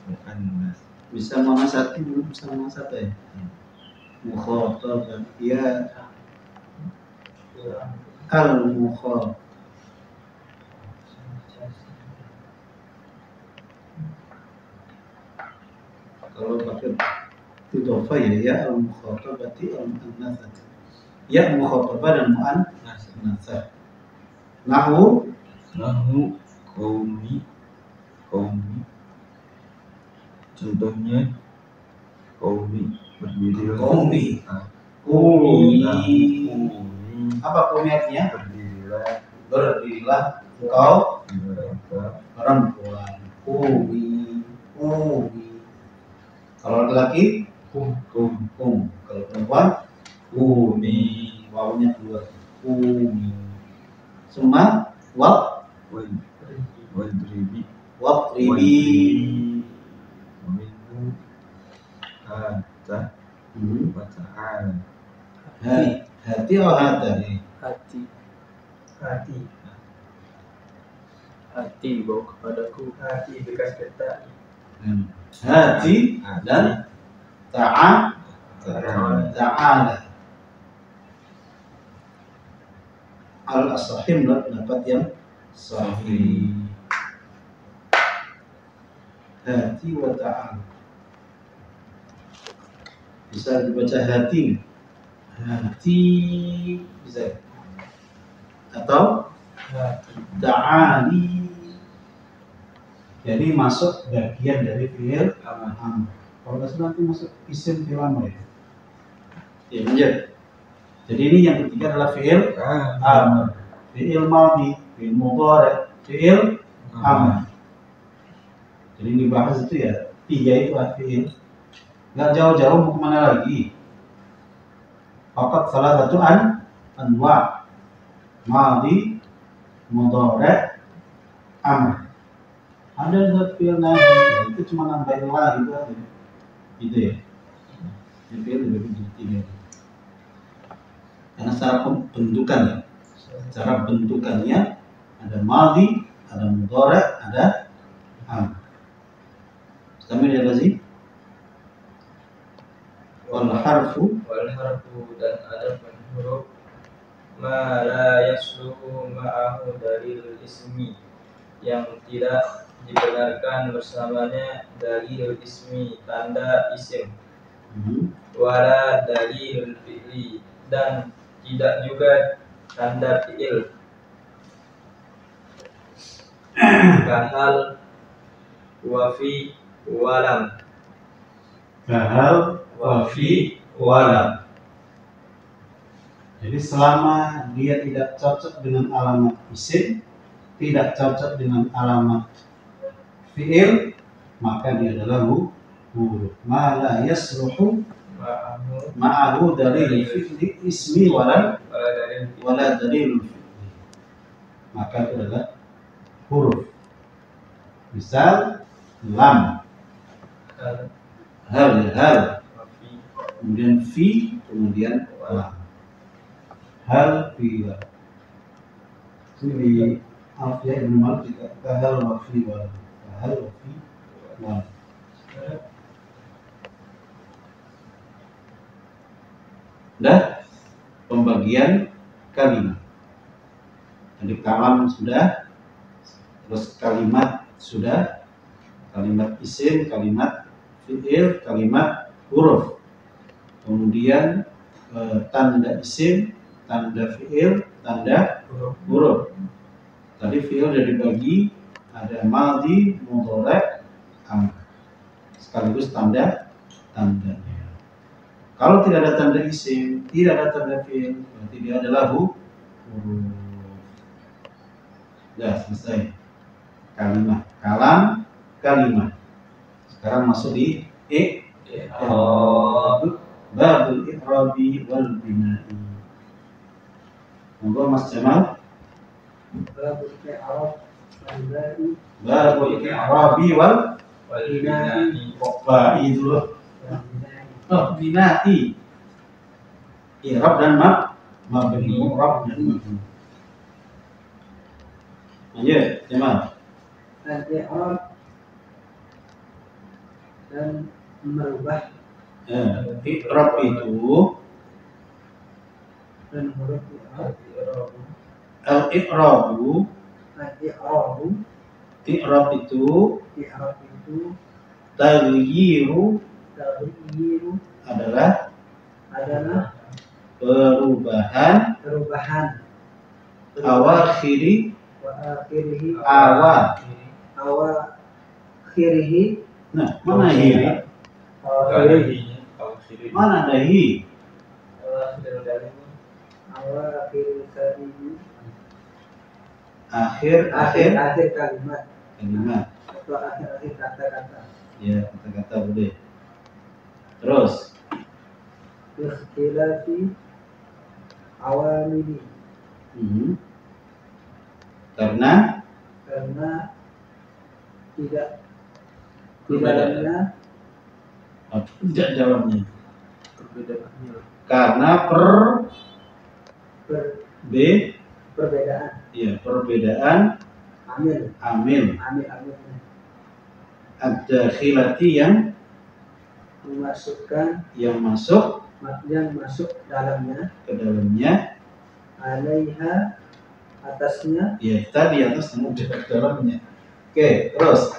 Speaker 4: mu'annas
Speaker 1: bisa muannasati belum bisa muannasat ya. Mukhatabah ya al mukhatab kalau pakai idhofah ya al mukhatabati al muannasati ya mukhatabah dan muannasah. Nahu
Speaker 4: qaumi contohnya qaumi berdirilah
Speaker 1: qaumi apa qaumi artinya? Berdirilah engkau perempuan. Qaumi kalau laki-laki kum kalau perempuan qumi wawunya keluar qumi. Summa
Speaker 4: wadribi minhu hatta wa ta'ala
Speaker 1: hati atau hata
Speaker 2: hati bawa kepadaku, hati bekas kertas.
Speaker 1: hati dan ta'ala al-sahih menurut pendapat yang sahih. Hati wa ta'ala bisa dibaca hati bisa atau ta'ali jadi masuk bagian dari fi'il amr. Kalau nggak salah nanti masuk isim fi'il amr ya. Ya lanjut. Jadi ini yang ketiga adalah fi'il amr, fi'il madhi, fi'il mudhari', fi'il amr. Jadi ini bahas itu ya tiga itu fi'il. Nggak jauh-jauh mau kemana lagi? Fakat salah satu anwa madhi, mudhari', amr. Ada zat fi'il nabi ya, itu cuma nambahin lah gitu aja. Gitu ya. Ini fi'il lebih tiga. Karena secara bentukan ya, secara bentukannya ada madhi, ada mudhari', ada amr. Sambil dia lagi wal harfu
Speaker 5: dan ada huruf ma la yasluhu ma'ahu dalil ismi yang tidak dibenarkan bersamanya dalil ismi tanda isim wala dalil fi'li dan tidak juga tanda fi'il kahal wafi walam
Speaker 1: wafi walam. Jadi selama dia tidak cocok dengan alamat isim, tidak cocok dengan alamat fi'il, maka dia adalah huruf. Ma la yasluhu ma'ahu dalil fi'li ismi wala dalil fi'li, maka itu adalah huruf. Misal lam, hal, kemudian fi, kemudian lam. Hal fi lam. Ini di Alfiyah Ibn Malik kita hal wa fi lam. Hal wa fi lam. Dah pembagian kalimat. Jadi kalam sudah, terus kalimat sudah, kalimat isim, kalimat fi'il, kalimat huruf. Kemudian tanda isim, tanda fi'il, tanda huruf. Tadi fi'il sudah dibagi, ada madhi, mudhari', amr. Sekaligus tandanya. Kalau tidak ada tanda isim, tidak ada tanda fi'il, berarti dia adalah huruf. Udah selesai. Kalimat. Kalam, kalimat. Sekarang masuk di babul i'rabi wal bina'i. Monggo Mas Jamal.
Speaker 6: Babul i'rab wal bina'i
Speaker 1: Babul i'rabi wal bina'i dulu. Oh, bina'i. I'rab dan mabni. I'rab dan mabni. Lanjut, Jamal.
Speaker 6: al-i'rab dan merubah
Speaker 1: I'rab itu
Speaker 6: dan huruf i'rab.
Speaker 1: al-i'rabu.
Speaker 6: Al-i'rabu,
Speaker 1: I'rab itu
Speaker 6: i'rab itu
Speaker 1: taghyiru
Speaker 6: adalah
Speaker 1: perubahan
Speaker 6: perubahan
Speaker 1: awakhiri
Speaker 6: wa akhirihi
Speaker 1: Nah, mana hiri? Mana ada hi? Akhir
Speaker 6: kalimat
Speaker 1: kalimat.
Speaker 6: atau akhir kata-kata.
Speaker 1: Ya, kata-kata boleh. Terus
Speaker 6: Ikhtilafi awamili,
Speaker 1: karena
Speaker 6: tidak
Speaker 2: Perbedaan.
Speaker 1: tidak jawabnya.
Speaker 2: Perbedaannya.
Speaker 1: Karena
Speaker 6: perbedaan
Speaker 1: perbedaan amil ad-dakhilati yang masuk
Speaker 6: dalamnya
Speaker 1: ke dalamnya,
Speaker 6: alaiha atasnya
Speaker 1: ya tadi atas kemudian ke dalamnya. Oke, terus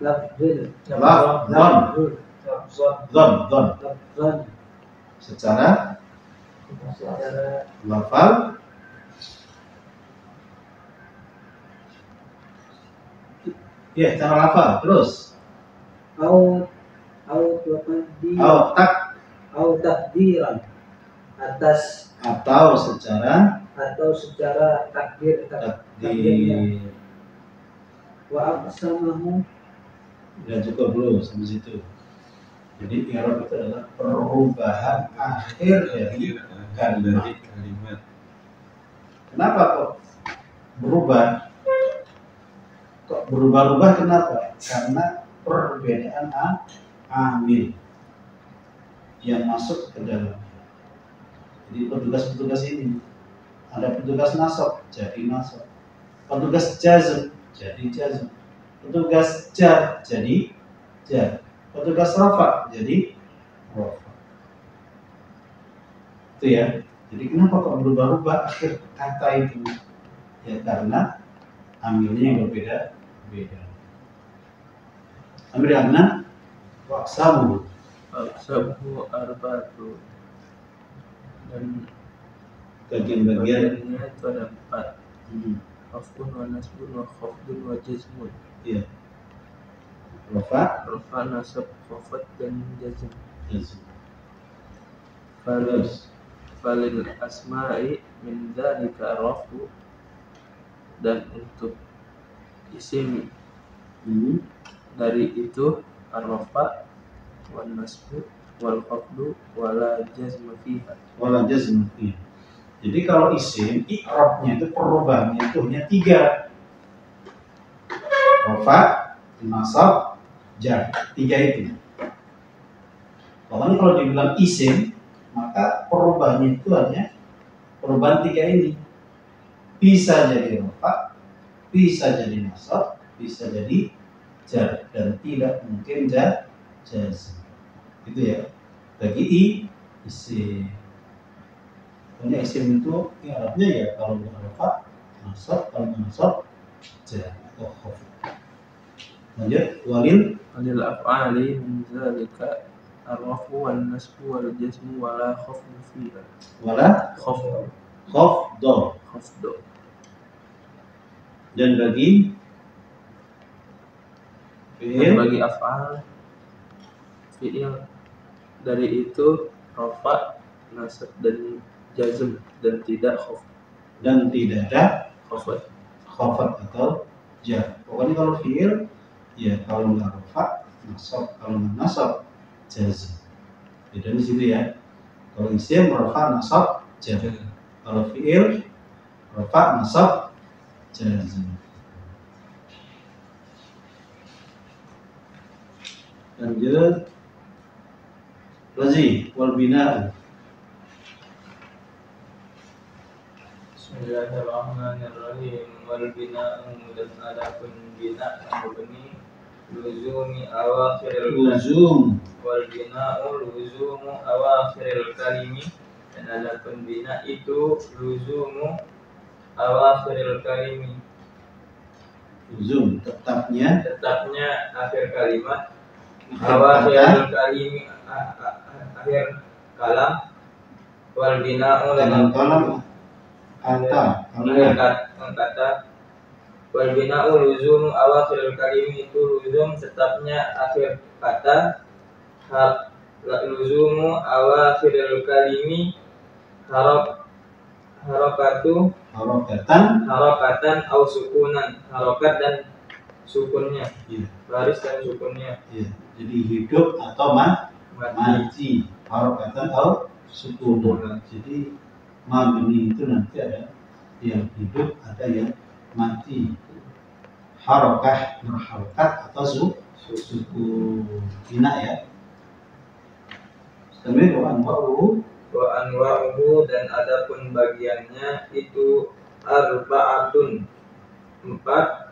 Speaker 6: lafzul
Speaker 1: dhon secara lafal ya, secara lafal. Terus
Speaker 6: au takdiran atas
Speaker 1: atau secara
Speaker 6: takdirnya wa aqsamahu.
Speaker 1: Ya cukup dulu sampai situ. Jadi i'rab itu adalah perubahan akhir dari kalimat. Kenapa kok berubah? Kok berubah-ubah kenapa? Karena perbedaan amil yang masuk ke dalam. Jadi petugas-petugas ini ada petugas nasab jadi nasab, petugas jazm jadi jazm, petugas jar jadi jar, petugas rafa jadi rafa. Itu ya. Jadi kenapa kok berubah-ubah akhir kata itu? Ya karena amilnya yang berbeda-beda. Ambil yang mana? Waksamu.
Speaker 2: Aksabu arba'atu, dan
Speaker 1: Bagian-bagian.
Speaker 2: bagiannya itu ada 4. Khafdun wa nasbun wa khafdun wa jazmun.
Speaker 1: Iya. Rafa,
Speaker 2: Rafa, nasab, khafat, dan jazm.
Speaker 1: jazm.
Speaker 2: Falil asma'i min dzalika rafu, dan untuk isim dari itu ar-rafa wan nasbu wal khafdu wala jazma fiha.
Speaker 1: Wala jazm fiha. Jadi kalau isim, i'rabnya itu perubahannya itu hanya 3. Rafa, nasab, jar. 3 itu. Pokoknya kalau dibilang isim, maka perubahannya itu hanya perubahan 3 ini. Bisa jadi rafa, bisa jadi nasab, bisa jadi jar, dan tidak mungkin jazm. Gitu ya. Bagi isim. Pokoknya isim itu i'rabnya ya kalau rafa, nasab, kalau nasab, jar atau khafd. Lanjut, walil
Speaker 2: Af'ali min dzalika ar-rafu wan nasbu wal jazmu wala khafdu fiha.
Speaker 1: wala khafd. Dan bagi
Speaker 2: bagi af'al fi'il dari itu rafa, nasab, dan jazm, dan tidak khafd.
Speaker 1: dan tidak ada khafat atau jar. Pokoknya kalau fiil ya kalau nggak rafa nasab, kalau nggak nasab jazm. Beda di situ ya. Kalau isim rafa nasab jar. Kalau fiil rafa nasab jazm. Lanjut. Razi wal bina'u.
Speaker 5: Bismillahirrahmanirrahim. Wal bina'u dan adapun bina atau benih luzumi awakhiril
Speaker 1: Luzum.
Speaker 5: wal bina'u luzumu awakhiril kalimi dan adapun bina itu luzumu awakhiril kalimi
Speaker 1: Luzum tetapnya
Speaker 5: tetapnya akhir kalimat awakhiril kalimi akhir kalam wal bina'u
Speaker 1: dalam
Speaker 5: dan
Speaker 1: kalam kata
Speaker 5: kata wal bina'u luzum awakhiril kalimi itu luzum tetapnya akhir kata luzumu awakhiril kalimi harokatu harokatan au sukunan harokat dan sukunnya
Speaker 1: Iya.
Speaker 5: baris dan sukunnya
Speaker 1: Iya. Jadi hidup atau mati harokatan atau sukun. Jadi mabni itu nanti ada yang hidup, ada yang mati. Harokah berharokat atau sukun. Bina ya. Kemudian anwa'uhu
Speaker 5: wa anwa'uhu dan adapun bagiannya itu arba'atun 4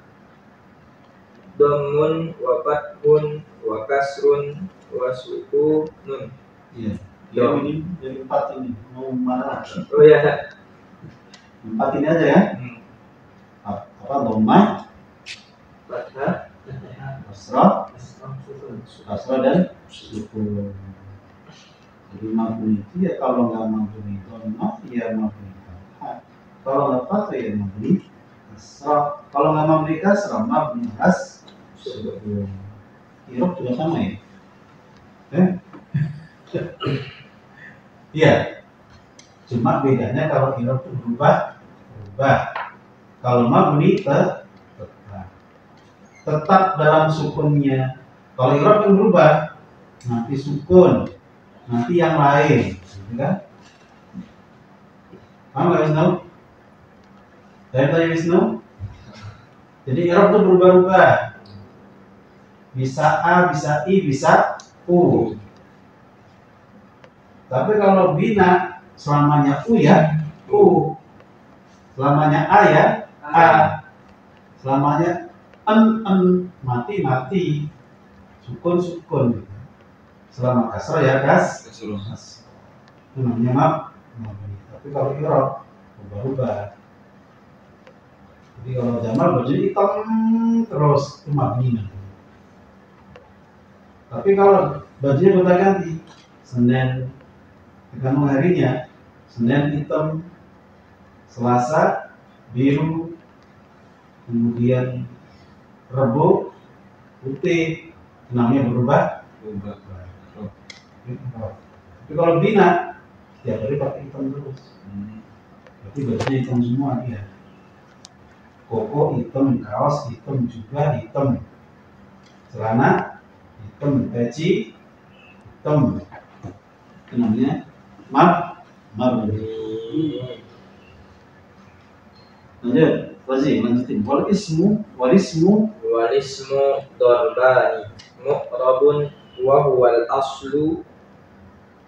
Speaker 5: domun wa fathun wa kasrun wa sukunun.
Speaker 1: Iya. Ya, ini dari 4 ini mau mana lagi?
Speaker 5: Oh ya.
Speaker 1: 4 ini aja ya. Apa dhamma,
Speaker 5: Fathah,
Speaker 1: kasrah dan sukun. Jadi mabni itu ya kalau nggak mabni dhamma ya mabni fathah. Kalau nggak fathah ya mabni kasrah. Kalau nggak mabni kasrah mabni sukun. Irob juga sama ya. Iya. Cuma bedanya kalau irob itu berubah. Kalau mabni tetap dalam sukunnya. Kalau irob yang berubah, nanti sukun, nanti yang lain, gitu kan? Paham nggak Wisnu? Tanya Wisnu. Jadi irob itu berubah-ubah. Bisa A, bisa I, bisa U. Tapi kalau bina selamanya U ya U. Selamanya A ya A. Selamanya en mati sukun. Selama kasrah ya kasrah. Itu namanya mabni. Tapi kalau irob berubah-ubah. Jadi kalau jamal bajunya hitam terus itu mabni. Tapi kalau bajunya gonta-ganti, Senin tergantung harinya, Senin hitam, Selasa biru, kemudian Rabu putih, namanya berubah. Tapi kalau bina setiap hari pakai hitam terus. Berarti bajunya hitam semua dia. Koko hitam, kaos hitam, juga hitam, celana hitam, peci hitam. Itu namanya mabni. Lanjutin. Wal ismu
Speaker 5: darbani mu'rabun wa huwal aslu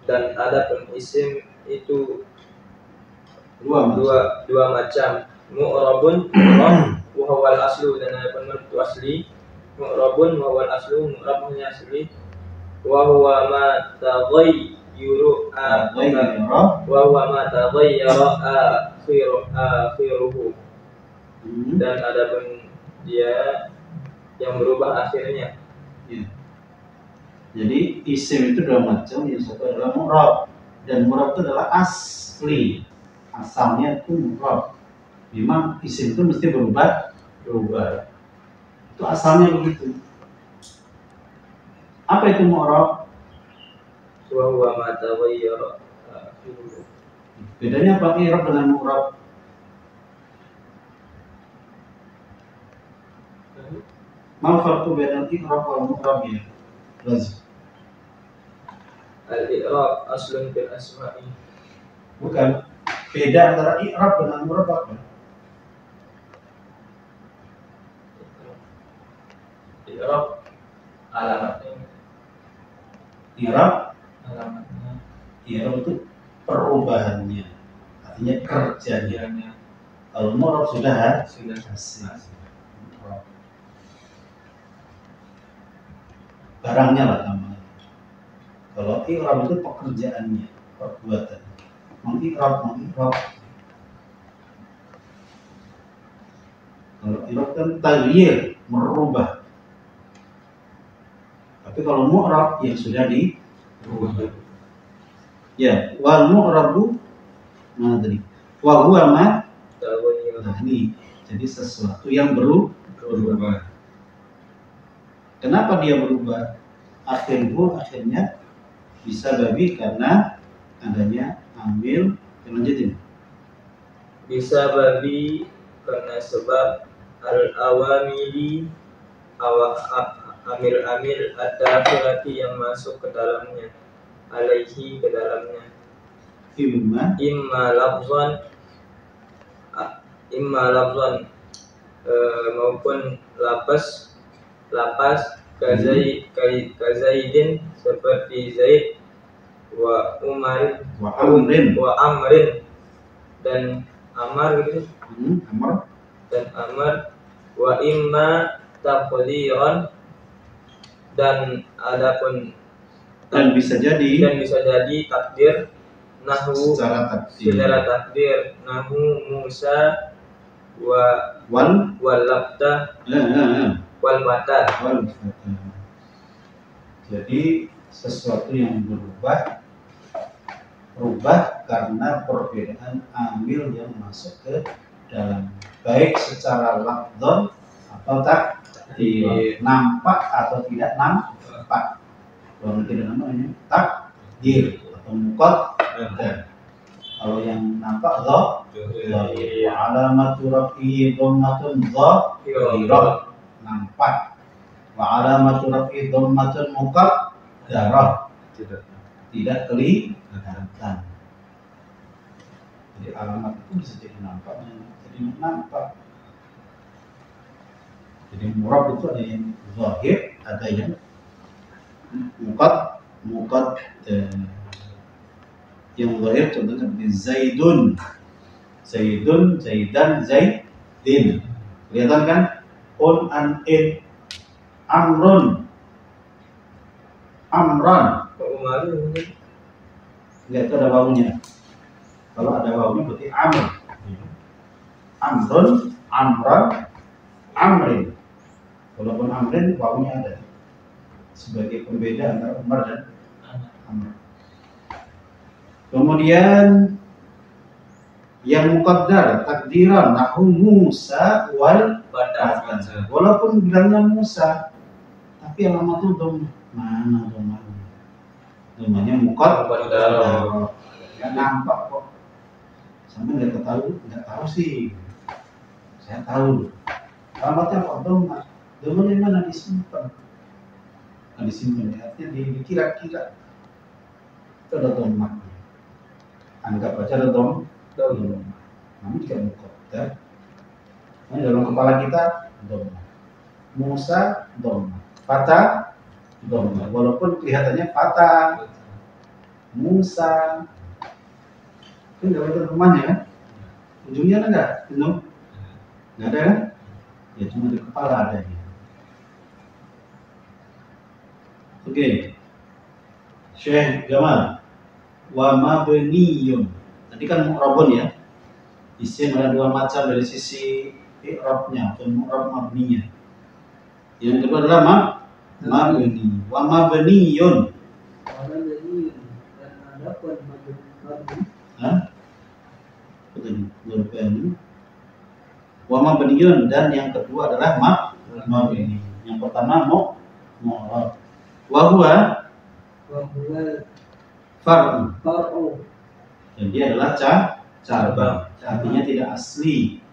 Speaker 5: dan adapun isim itu dua macam. Mu'rabun wa huwal aslu dan adapun itu asli. Mu'rabun wa huwal aslu, mu'rabnya asli. Wa huwa ma taghayyuru akhiruhu. Dan adapun dia yang berubah akhirnya.
Speaker 1: Ya. Jadi isim itu dua macam, yang satu adalah mu'rab, dan mu'rab itu adalah asli, asalnya itu mu'rab. Memang isim itu mesti berubah. Itu asalnya begitu. Apa itu mu'rab?
Speaker 5: Wa huwa ma taghayyara akhiruhu.
Speaker 1: Bedanya apa i'rab dengan mu'rab? Mal farqu bainal i'rab wal mu'rab ya? Lazim.
Speaker 5: Al-i'rab aslun fil asma'i.
Speaker 1: Bukan. Beda antara i'rab dengan mu'rab apa?
Speaker 5: I'rab alamatnya.
Speaker 1: I'rab
Speaker 5: Alamatnya.
Speaker 1: I'rab itu perubahannya, artinya kerjanya.
Speaker 5: Kiranya
Speaker 1: Kalau mu'rab sudah
Speaker 5: sudah
Speaker 1: hasil. Barangnya lah namanya. Kalau i'rab itu pekerjaannya, perbuatan. Mengi'rab. Kalau i'rab kan taghyir, merubah. Tapi kalau mu'rab yang sudah dirubah. Ya, wal mu'rabu mana tadi? Wa huwa ma. Nah ini jadi sesuatu yang berubah. Kenapa dia berubah? Akhirnya bisa babi karena adanya amil. Lanjutin.
Speaker 5: bisa babi karena sebab al-awamili amil ad-dakhilati yang masuk ke dalamnya, alaihi ke dalamnya, imma lafzan maupun lapas kazaidin seperti Zaid wa amrin dan amar gitu. Amar wa imma taqdiran dan adapun
Speaker 1: dan bisa jadi
Speaker 5: takdir nahwu
Speaker 1: secara
Speaker 5: takdir nahwu Musa wal labda wal mata.
Speaker 1: Jadi sesuatu yang berubah karena perbedaan amil yang masuk ke dalam, baik secara lafdzon atau nampak atau tidak nampak. Kalau tidak namanya takdir atau muqaddar. Kalau yang nampak dhahir. Alamatu rafi'i dhammatun dhahirah, nampak. Wa alamatu rafi'i dhammatun muqaddarah, tidak kelihatan. Jadi alamat itu bisa jadi nampak, jadi nampak. Jadi murab itu ada yang zahir, ada yang muqaddar. Yang zahir contohnya seperti Zaidun, Zaidan, Zaidin. Kelihatan kan? On in. Amran. Lihat itu ada wawunya. Kalau ada wawunya berarti amr. Amrun, amran, amrin. Walaupun amrin wawunya ada sebagai pembeda antara Umar dan Amr. Kemudian yang muqaddar takdiran nahu Musa wal Fatan. Walaupun bilangnya Musa, tapi alamat itu mana domanya? Domanya muqaddar. Ya nampak kok. Sampai nggak tahu sih. Saya tahu. Alamatnya kok doma. Domanya mana disimpan? Nah, disimpan ya, artinya dikira-kira. Itu ada doma. Anggap aja ada dom. Namun jika muqaddar, ini dalam kepala kita doma. Musa doma. Fata doma. Walaupun kelihatannya fata. Musa. Ini nggak ada rumahnya kan? Ujungnya ada nggak? Nggak ada kan? Ya cuma di kepala adanya. Oke. Syekh Jamal. Wa mabniyun. Tadi kan mu'rabun ya. Isim ada dua macam dari sisi i'rabnya atau mu'rab mabninya. Yang kedua adalah mabni. Wa mabniyun. Betul. Wa mabniyun, dan yang kedua adalah mabni. Yang pertama mu'rab. Wa huwa far'u. Dan dia adalah cabang. Artinya tidak asli.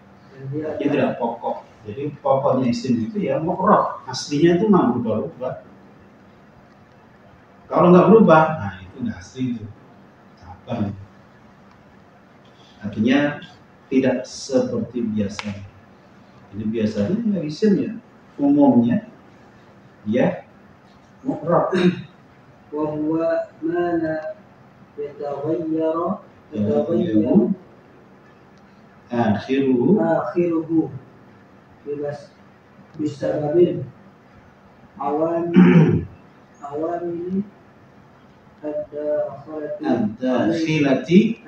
Speaker 1: Dia tidak pokok. Jadi pokoknya isim itu ya mu'rab, aslinya itu memang berubah. Kalau nggak berubah, nah itu nggak asli itu. Apa? Artinya tidak seperti biasa. Jadi biasanya ya isim ya umumnya ya mu'rab.
Speaker 6: wa huwa ma la yataghayyaru akhiruhu bisababin awamil
Speaker 1: ad-dakhilati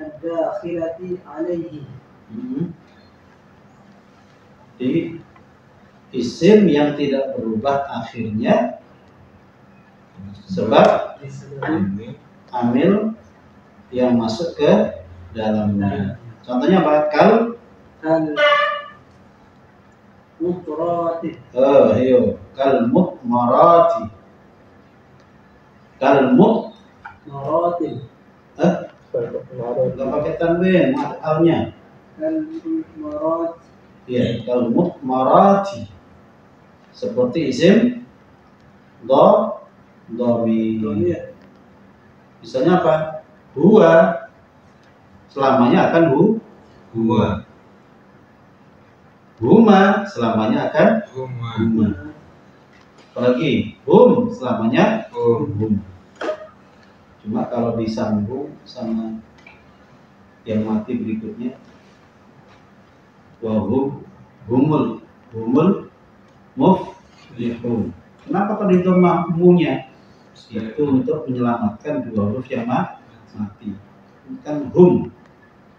Speaker 6: alaihi.
Speaker 1: Jadi isim yang tidak berubah akhirnya sebab amil yang masuk ke dalamnya. Contohnya apa? Kal
Speaker 6: mutmarati.
Speaker 1: Kal mutmarati. Kal
Speaker 6: Maratin.
Speaker 1: Enggak pakai tanwin, alnya.
Speaker 6: Kal mutmarat.
Speaker 1: Ya, kal mutmarati. Seperti isim dhamir. Misalnya apa? Huwa. Selamanya akan huwa. Huma selamanya akan huma. Apalagi hum selamanya hum. Cuma kalau disambung sama yang mati berikutnya wahum humul muflihun. Kenapa kalau itu munya? Itu untuk menyelamatkan dua huruf yang mati. Kan hum.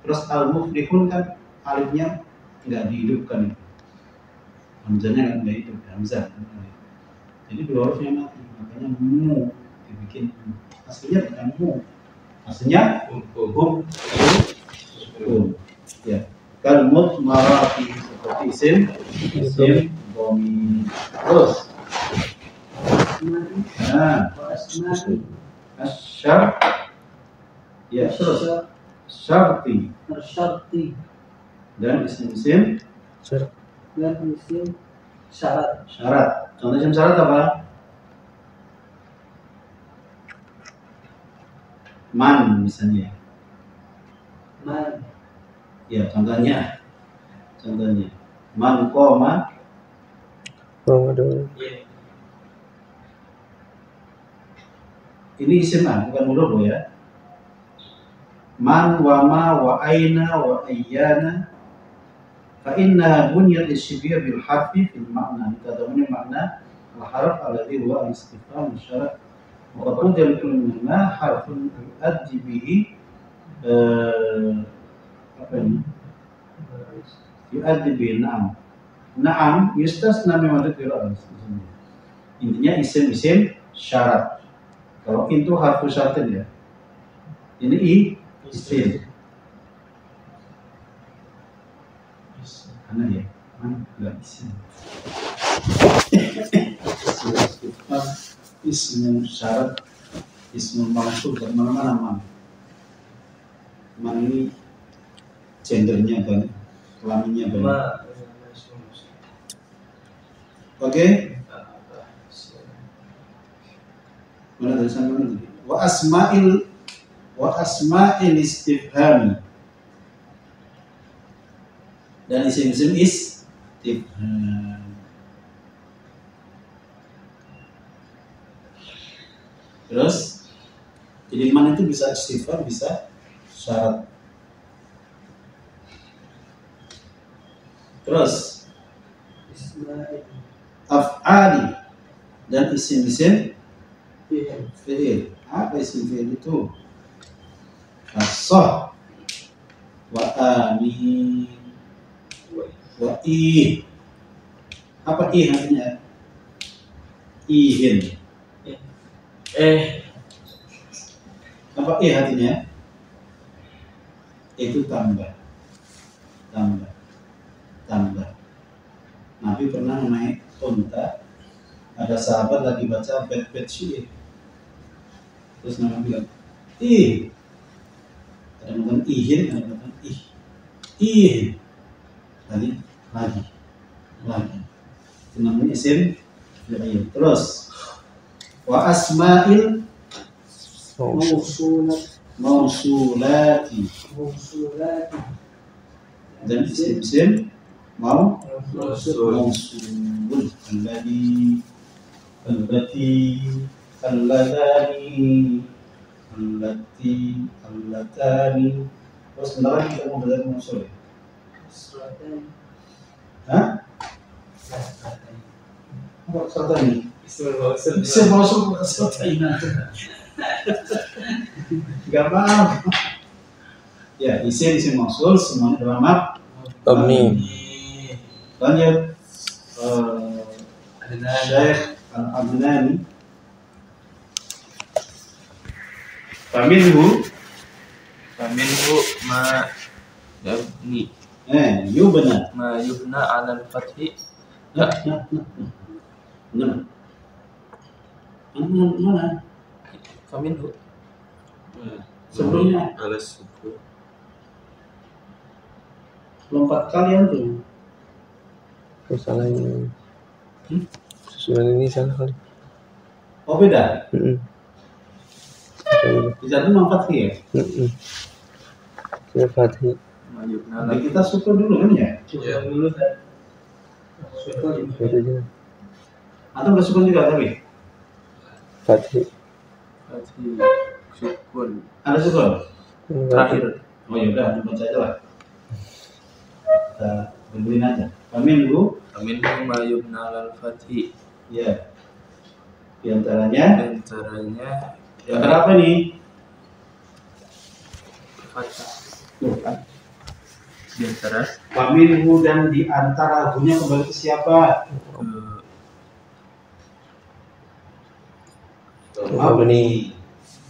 Speaker 1: Terus al-muflihun kan alifnya nggak dihidupkan. Hamzahnya nggak hidup, hamzah. Jadi dua huruf yang mati, makanya mu dibikin aslinya bukan mu, aslinya hum. Ya, kal mutmarati seperti isim dhamir. Terus asyar ya terus syarti dan isim syarat. Contoh isim syarat apa? Man misalnya.
Speaker 6: Man.
Speaker 1: Ya contohnya man koma. Ini isim bukan huruf ya. Man wa ma wa aina wa ayyana fa inna bunyat isybiya bil harfi fil ma'na tadammun makna al harf alladhi huwa al-istifham syarat wa qad yadkhulu minna harfun yu'addi bihi apa ini? Yu'addi bihi na'am yustasna min madhkura. Intinya isim syarat. Kalau itu harfu syarat ya. Ini isim. Karena ya, enggak isim. Isim syarat, isim maksud dari mana-mana man. Man ini gendernya banyak, kelaminnya banyak. Oke? Mana dari sana mana tadi? Wa asma'il istifhami. Dan isim-isim istifham. Terus jadi man itu bisa istifham, bisa syarat. Terus af'ali dan isim-isim fi'il. Apa isim fi'il itu? As-sah wa amin wa ih. Apa ih artinya? Ihin. Apa ih artinya? Itu tambah. Nabi pernah naik unta, ada sahabat lagi baca bait-bait syair. Terus Nabi bilang, ih. Ada yang ihin, ada yang ih. Lagi. Nah, itu namanya isim fi'il. Terus wa asma'il mausulati dan isim-isim mausul alladhi alladani allatani. Terus sebentar lagi kita mau belajar mausul ya? Hah? Apa kasratani? Isim mausul kasratani. Gak paham. Ya, isim mausul semuanya dalam
Speaker 3: Mabni.
Speaker 1: Lanjut. Syekh Al-Adnani. Faminhu
Speaker 2: ma yabni
Speaker 1: yubna.
Speaker 2: ma yubna 'ala al-fathi
Speaker 1: Mana?
Speaker 2: faminhu
Speaker 1: Sebelumnya
Speaker 4: Alas sukun.
Speaker 1: lompat kalian tuh.
Speaker 3: Salah ini. Susunan ini salah kali.
Speaker 1: Oh beda.
Speaker 3: Betul.
Speaker 1: Di sana memang fathah ya.
Speaker 3: Saya Fatih.
Speaker 2: ma yubna
Speaker 1: Jadi kita syukur dulu kan ya.
Speaker 5: Syukur dulu kan.
Speaker 3: Itu aja.
Speaker 1: Atau udah syukur juga tapi
Speaker 3: Fatih.
Speaker 2: fathi sukun
Speaker 1: ada syukur.
Speaker 2: terakhir.
Speaker 1: Oh ya udah dibaca aja lah. Kita berguling aja. Faminhu
Speaker 2: Faminhu ma yubna 'ala al-fathi.
Speaker 1: ya. Di antaranya
Speaker 2: Antaranya
Speaker 1: yang berapa nih?
Speaker 2: fathah. Di antara
Speaker 1: Faminhu dan di antara gunya kembali ke siapa? Mabni.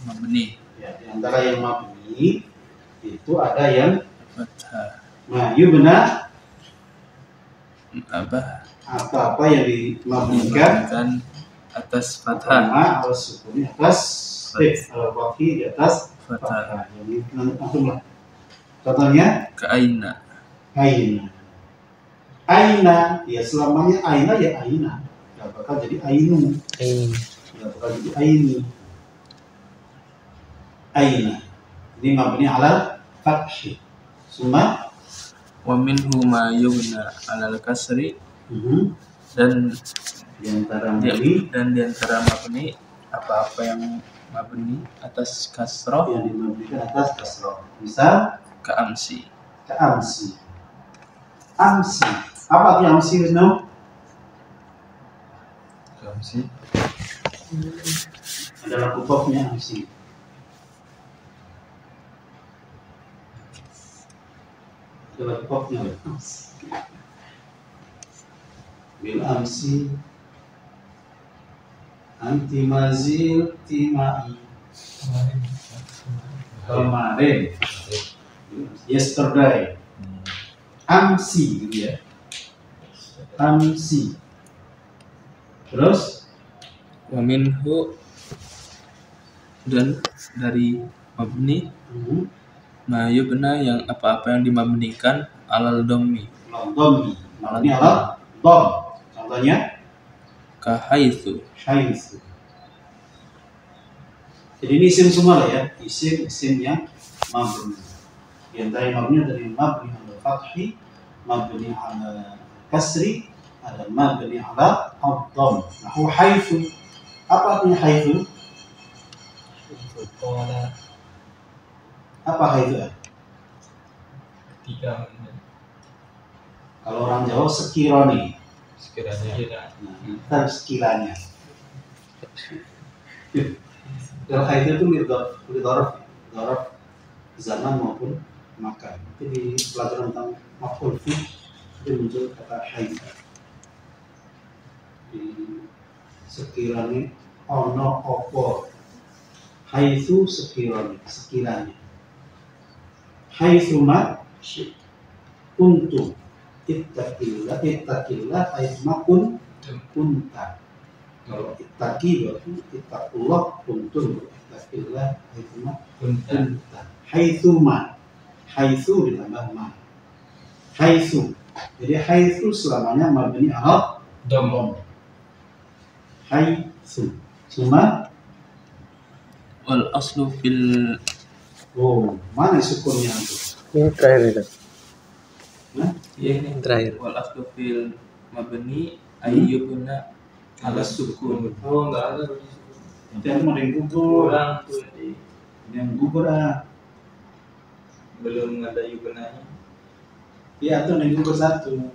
Speaker 2: mabni
Speaker 1: Ya, di antara yang mabni itu ada yang
Speaker 2: fathah.
Speaker 1: yubna
Speaker 2: Apa
Speaker 1: yang dimabnikan
Speaker 2: kan atas fathah.
Speaker 1: sama atas sukun atas al-fathi di atas
Speaker 2: Fathah.
Speaker 1: fathah. Jadi langsung lah. Contohnya
Speaker 2: Ke aina.
Speaker 1: Aina ya selamanya aina ya aina. Gak bakal jadi ainu. Gak bakal jadi aini. Aina. Ini mabni ala fathi. Semua
Speaker 2: Wa minhu ma yubna 'ala al-kasri dan
Speaker 1: di antara
Speaker 2: di antara mabni apa-apa yang mabni atas kasroh
Speaker 1: yang dimabnikan atas kasroh. Misal
Speaker 2: ke amsi.
Speaker 1: amsi. Apa arti amsi, Wisnu?
Speaker 4: Amsi.
Speaker 1: Adalah kutubnya amsi. Adalah kutubnya amsi. Bil amsi anti mazil timai. Kemarin. Yesterday. Amsi gitu ya. Amsi. Terus
Speaker 2: Wa minhu dan dari mabni ma yubna yang apa-apa yang dimabnikan alal dhammi.
Speaker 1: Dhammi. Ini adalah dham. Contohnya
Speaker 2: Ka haitsu.
Speaker 1: haitsu. Jadi ini isim semua lah ya. Isim yang mabni. Di antara yang mabni dari mabni ala fathi, mabni ala kasri, ada mabni ala ad-dham. Nah, haitsu. Apa artinya haitsu? Apa haitsu?
Speaker 5: Tiga.
Speaker 1: Kalau orang Jawa sekiranya.
Speaker 4: Sekiranya.
Speaker 1: Nah, kita sekiranya. Kalau haitsu itu lidoraf zaman maupun makan. Itu di pelajaran tentang maf'ul fi itu muncul kata haitsu. Di sekiranya ono opo. Haitsu sekiranya. Haitsu ma kuntum ittaqillah haitsu ma kunta. Kalau ittaqi berarti ittaqullah kuntum ittaqillah haitsu ma kunta. Haitsu ditambah ma. haitsu. Jadi haitsu selamanya mabni ala dhamma. Haitsu. Cuma
Speaker 2: wal aslu fil
Speaker 1: mana sukunnya itu?
Speaker 3: Ini terakhir itu.
Speaker 2: ini
Speaker 3: Terakhir.
Speaker 2: wal aslu fil mabni ayyubna ala sukun.
Speaker 5: Oh enggak ada.
Speaker 1: Yang mau yang gugur,
Speaker 5: Kurang tuh di
Speaker 1: yang gugur
Speaker 5: belum ada yubnanya.
Speaker 1: ya tuh yang gugur satu.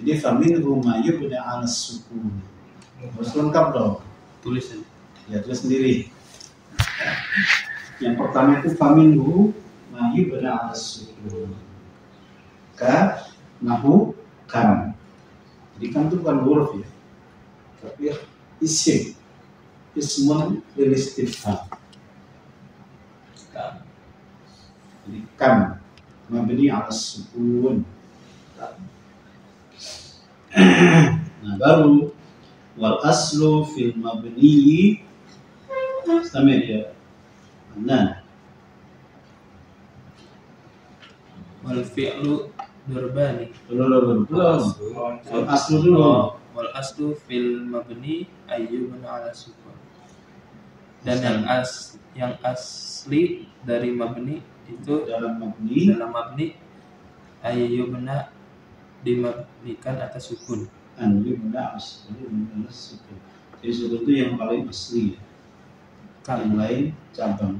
Speaker 1: Jadi famin rumah yubna ala sukun. Harus lengkap dong.
Speaker 2: Tulis aja.
Speaker 1: Ya tulis sendiri. Yang pertama itu faminhu ma yubna ala sukun. Ka nahu kam. Jadi kam itu bukan huruf ya, tapi isim. Ismun lil istifham. Jadi kam mabni ala sukun. Nah baru wal aslu fil mabni sama ya. Nah
Speaker 2: Wal fi'lu durbani.
Speaker 1: belum. Wal aslu dulu.
Speaker 2: Wal aslu fil mabni ayyubna ala sukun. Dan yang asli dari mabni itu
Speaker 1: Dalam mabni
Speaker 2: ayyubna dimabnikan atas sukun.
Speaker 1: an yubna ala sukun. Jadi sukun itu yang paling asli. Yang lain cabang.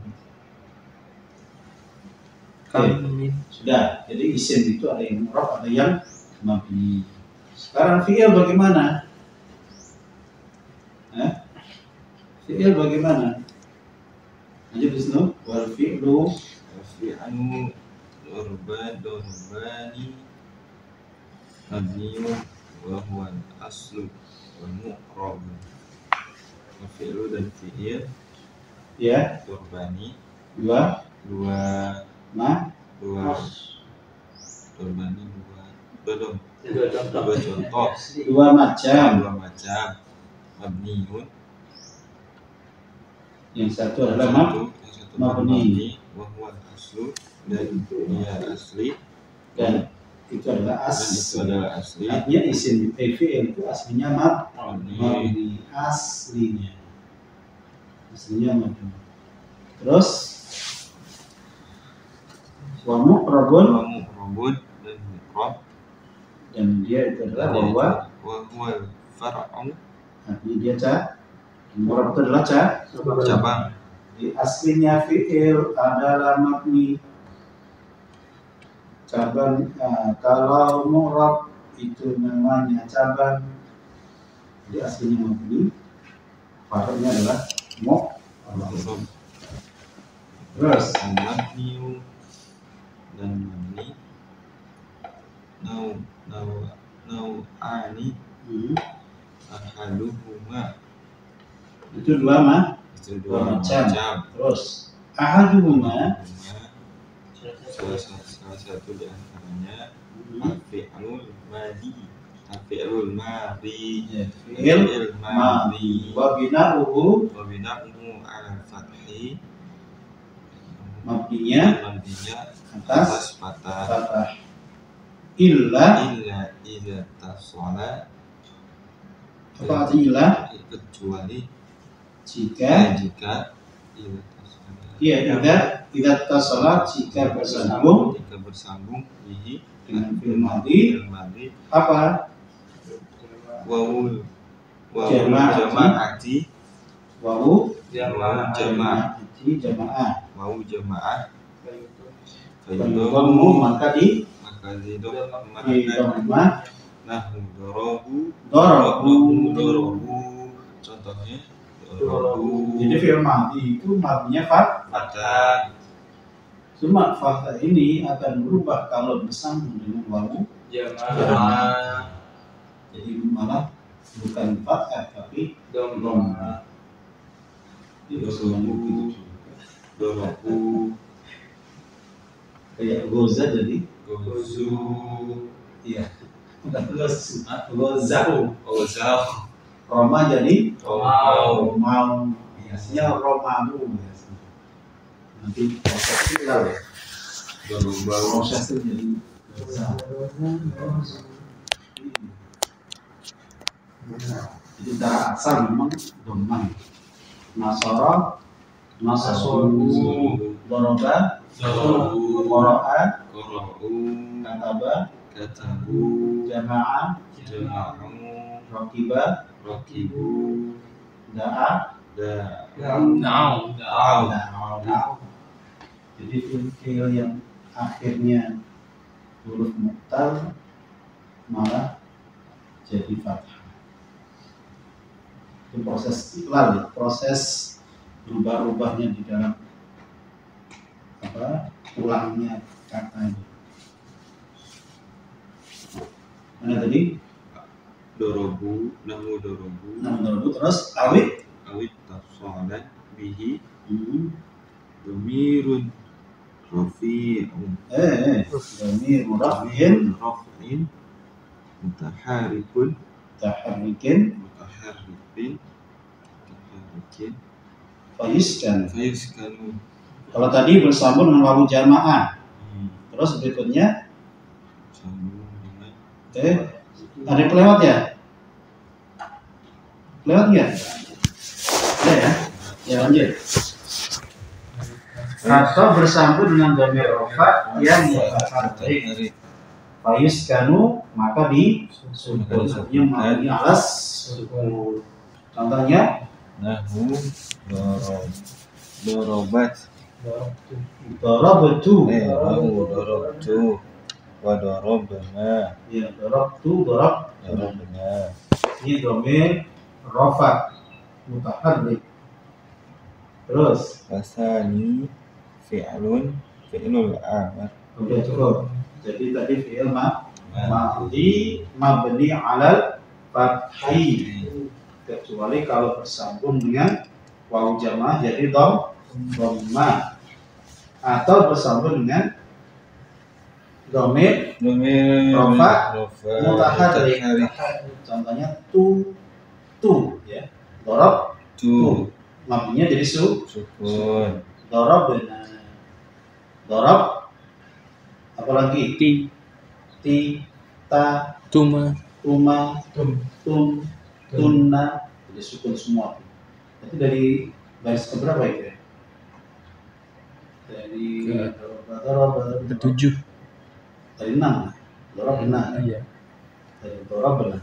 Speaker 2: Min
Speaker 1: Sudah. Jadi isim itu ada yang mu'rab, ada yang mabni. Sekarang fi'il bagaimana? Fi'il bagaimana? Lanjut Wisnu. Wal fi'lu
Speaker 4: Fi'lu durbani mabniun wa huwa al-aslu wal mu'rab. Fi'lu dan fi'il
Speaker 1: ya
Speaker 4: durbani
Speaker 1: dua
Speaker 4: dua durbani dua contoh
Speaker 1: dua macam.
Speaker 4: mabniun.
Speaker 1: Yang satu adalah
Speaker 4: Yang satu
Speaker 1: mabni.
Speaker 4: wa huwa al-aslu dan dia asli
Speaker 1: dan itu adalah
Speaker 4: asli.
Speaker 1: Artinya isim fi'il itu aslinya
Speaker 4: Mabni.
Speaker 1: mabni. Aslinya mabni. Terus wa mu'rabun
Speaker 4: Wa mu'rabun dan mu'rab
Speaker 1: dan dia itu adalah bahwa
Speaker 4: wa huwa far'u
Speaker 1: artinya dia mu'rab itu adalah
Speaker 4: cabang.
Speaker 1: Di aslinya fi'il adalah mabni. Cabang kalau mu'rab itu namanya cabang. Di aslinya mabni, far'nya adalah mu'rab. Terus
Speaker 4: Mabniu dan mabni nau'ani ahaduhuma
Speaker 1: itu dua
Speaker 4: itu
Speaker 1: dua
Speaker 4: dua
Speaker 1: macam.
Speaker 4: macam.
Speaker 1: Terus ahaduhuma
Speaker 4: salah satu di antaranya al-fi'lul madi
Speaker 1: fi'il madi wa bina'uhu
Speaker 4: wa bina'uhu ala fathi
Speaker 1: mabninya
Speaker 4: atas fathah
Speaker 1: fathah illa
Speaker 4: idza tasala
Speaker 1: apa artinya
Speaker 4: kecuali
Speaker 1: jika
Speaker 4: idza tasala
Speaker 1: tidak tasalah jika bersambung
Speaker 4: bihi
Speaker 1: dengan fi'il madi
Speaker 4: madi
Speaker 1: apa
Speaker 4: wawul
Speaker 1: Jama'ati.
Speaker 4: wawu
Speaker 5: Jamaah.
Speaker 1: jamaah
Speaker 4: wawu jamaah
Speaker 1: Kamu maka di domah dorobu.
Speaker 4: Contohnya
Speaker 1: Jadi fi'il madi itu madinya fathah. Cuma fathah ini akan berubah kalau bersambung dengan wawu.
Speaker 5: Jamaah.
Speaker 1: Jadi malah bukan fathah tapi domah.
Speaker 4: dorobu
Speaker 1: Kayak goza jadi
Speaker 4: gozu
Speaker 1: iya. Bukan goza. Roma jadi Romau. Biasanya Romamu biasanya. Nanti proses itu lah ya. Proses itu jadi Jadi secara asal memang domah. Nasara, nasaru, doroba, qara'a, kataba, jama'a, rakiba, da'a,
Speaker 2: Na'am.
Speaker 1: da'a. Jadi fiil yang akhirnya huruf muqtal malah jadi fathah. Itu proses iqlal ya, proses berubah-ubahnya di dalam ulangnya katanya. Mana tadi?
Speaker 4: Dorobu
Speaker 1: Terus awit
Speaker 4: tasolat bihi domirun rafi'un
Speaker 1: domir raf'in
Speaker 4: mutaharrikun
Speaker 1: fayuskan.
Speaker 4: fayuskanu.
Speaker 1: Kalau tadi bersambung dengan wawu jamaah. Terus berikutnya
Speaker 4: Sambung dengan
Speaker 1: ada yang kelewat ya? Lewat nggak? Ada ya? Ya lanjut. Atau bersambung dengan dhamir rafa yang mutaharrik. Fayuskanu maka di sukun. Yang mabni alas sukun. Contohnya
Speaker 4: nahu dorobat
Speaker 1: darabtu.
Speaker 4: nahu dorobtu wa dorobna
Speaker 1: Ya, darabtu,
Speaker 4: dorobna.
Speaker 1: ini dhamir rafa mutaharrik. Terus
Speaker 4: Wasani fi'lul amr.
Speaker 1: udah cukup. Jadi tadi fi'il ma'di mabni 'alal fathi, kecuali kalau bersambung dengan wawu jamaah jadi dhamma, atau bersambung dengan dhamir rafa mutaharrik. Contohnya tu ya, darab
Speaker 4: Tu
Speaker 1: mabninya jadi
Speaker 4: sukun.
Speaker 1: darabna, darab apalagi ta,
Speaker 3: Tuma.
Speaker 1: tunna, jadi sukun semua. Itu dari baris keberapa itu ya? Dari darab
Speaker 3: Ketujuh.
Speaker 1: dari 6. Darabna.
Speaker 3: Iya.
Speaker 1: Dari darabna.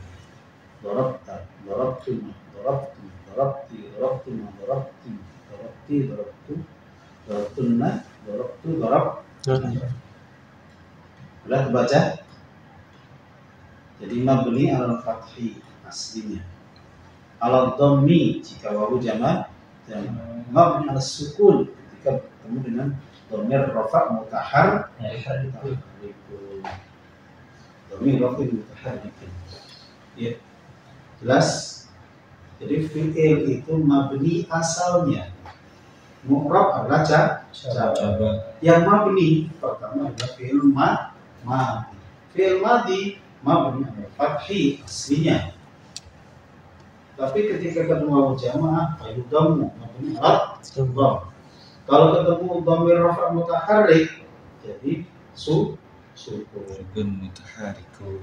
Speaker 1: Darabta, darabtuna, darabti, darabti, darabtuna, darabti, darabti, darabtu, darabtunna, darabtu, darab. Udah kebaca? Jadi mabni alal fathi aslinya. Alal dhammi jika wawu jama', dan mabni alal sukun ketika bertemu dengan dhamir rafa' mutaharrik. Dhamir rafa' mutaharrik. Ya. Jelas? Jadi fi'il itu mabni asalnya. Mu'rab adalah yang mabni pertama adalah fi'il madi. Fi'il madi mabni adalah fathi aslinya. Tapi ketika ketemu wawu jamaah ayu dhammu mabni adalah dhamm. Kalau ketemu dhamir rafa' mutaharrik jadi sukun.
Speaker 4: Sukun mutaharrikun.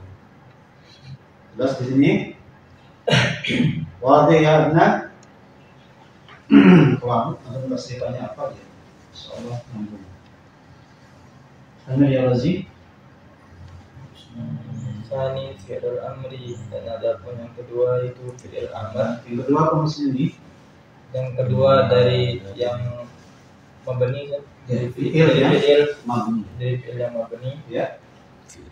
Speaker 1: Jelas di sini? Wadih ya benar? Kalau ada masih tanya apa ya? Insyaallah nyambung. Ana ya Razi.
Speaker 5: Sani fi'il amri, dan ada pun yang kedua itu fi'il amr.
Speaker 1: Yang kedua apa maksudnya ini?
Speaker 5: Yang kedua dari yang mabni kan?
Speaker 1: Dari fi'il ya. Mabni.
Speaker 5: Dari fi'il yang mabni
Speaker 1: Ya.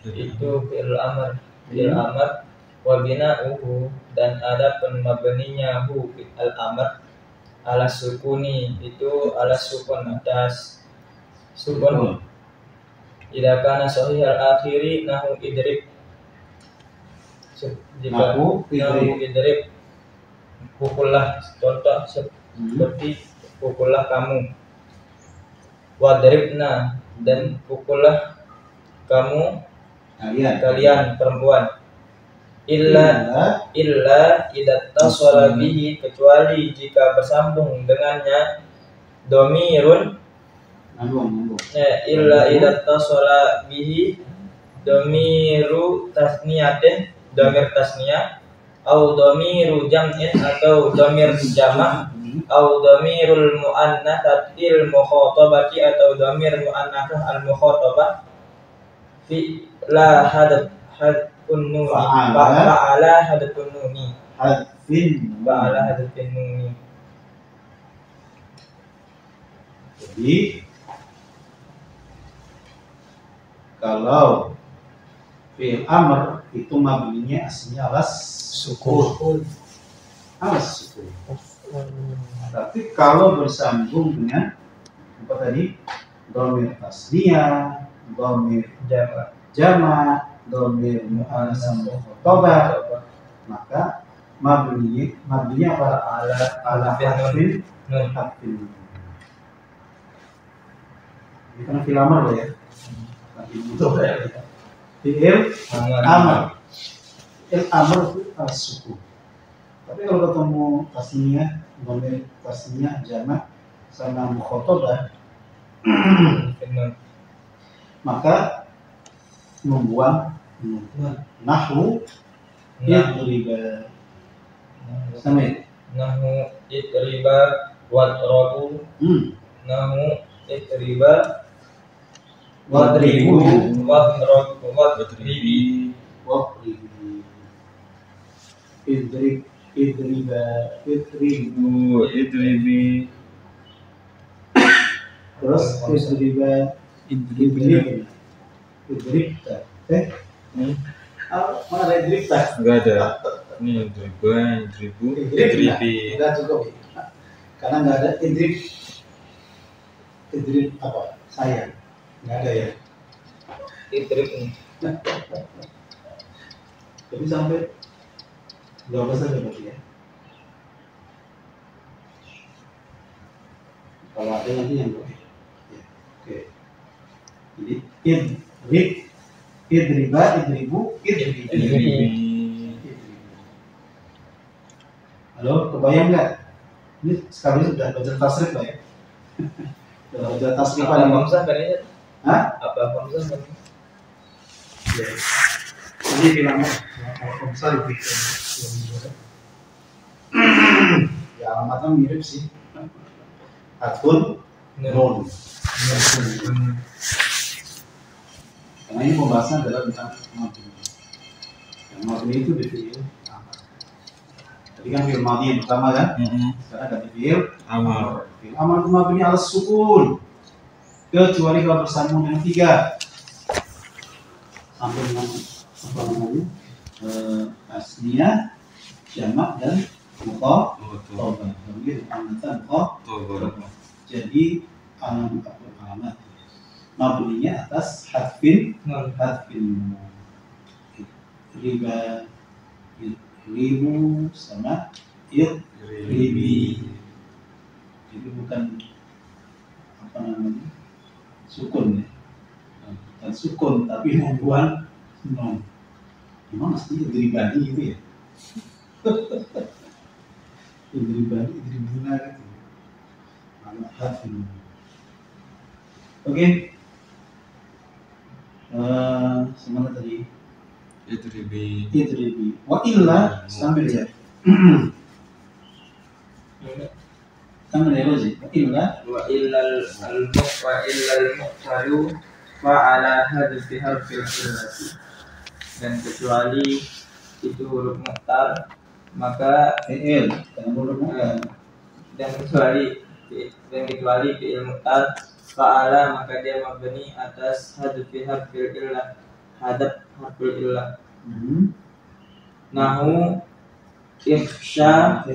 Speaker 5: itu fi'il amr. Fi'il amr wa bina'uhu, dan ada penmabninya hu fi'il amr ala sukuni, itu ala sukun atas sukun. Idza kana sahih al-akhiri nahu idrib. Jika
Speaker 1: Nahu
Speaker 5: idrib, pukullah, contoh seperti pukullah kamu. Wadribna, dan pukullah kamu kalian perempuan. Illa idza tasala bihi, kecuali jika bersambung dengannya domirun. Illa idza tasala bihi Domiru tasniyatin, domir tasniyah, au domiru jam'in atau domir jamak, au domirul mu'annatsatil mukhatabati atau domir mu'annatsah al mukhatabah fi la hadfun nuni fa'ala hadfun nuni fa'ala hadfun nuni.
Speaker 1: Jadi kalau fi'il amr itu mabninya aslinya alas sukun. Alas sukun. Tapi kalau bersambung dengan apa tadi? Dhamir tasniyah, dhamir jamak, dhamir muannats mukhatabah, maka mabninya apa? Ala harfin nun. Ini kan fi'il amr loh ya. Itu ya. Fi'il amr. Fi'il amr itu as-sukun. Tapi kalau ketemu tasniyah, dhamir tasniyah jamak sama mukhatabah, maka membuang nahwu idriba sama ya?
Speaker 5: Nahwu idriba wadrabu, nahwu idriba wadribu wadrabu wadribi
Speaker 1: idribu
Speaker 4: idribi
Speaker 1: terus idribta mana ada idribta?
Speaker 4: Enggak ada. Ini idribu idribi.
Speaker 1: Enggak cukup karena nggak ada idrib apa saya nggak ada ya.
Speaker 5: idrib ini.
Speaker 1: Jadi sampai 12 saja berarti ya. Kalau ada nanti yang boleh. Ya, oke. Jadi idriba, idribu, idribi. Halo, kebayang nggak? Ini sekali sudah belajar tasrif lah ya. Sudah belajar tasrif
Speaker 5: Apa hamzah kan ini?
Speaker 1: Hah?
Speaker 5: Apa hamzah kan?
Speaker 1: Ya. Ini bilang hamzah lebih ke ya alamatnya mirip sih. Hatfun nun. Karena ini pembahasan adalah tentang mabni. Yang mabni itu di fi'il amr. Tadi kan fi'il madi yang pertama kan? Sekarang ganti fi'il amr. Fi'il amr itu mabni ala sukun. Kecuali kalau bersambung dengan 3. Sampai dengan apa namanya? Tasniyah, jamak dan mukhatabah. Jadi mukhatabah. Jadi alamat mabninya atas hadfin ribu sama ribi. Jadi bukan apa namanya sukun ya, bukan sukun tapi membuang non. Memang mesti ribadi gitu ya. Ribadi gitu. Alat hadfin. Oke. Semana tadi? Idribi. Wa illa sambil ya. Sambil ya Rozi. Wa illa al-muqtalu fa'ala hadfi harfil illati. Dan kecuali itu huruf muqtar maka fi'il dan huruf muqtar. Dan kecuali fi'il muqtar fa'ala maka dia mabni atas hadfi harfil illah, hadaf harfil illah. Nahu ikhsha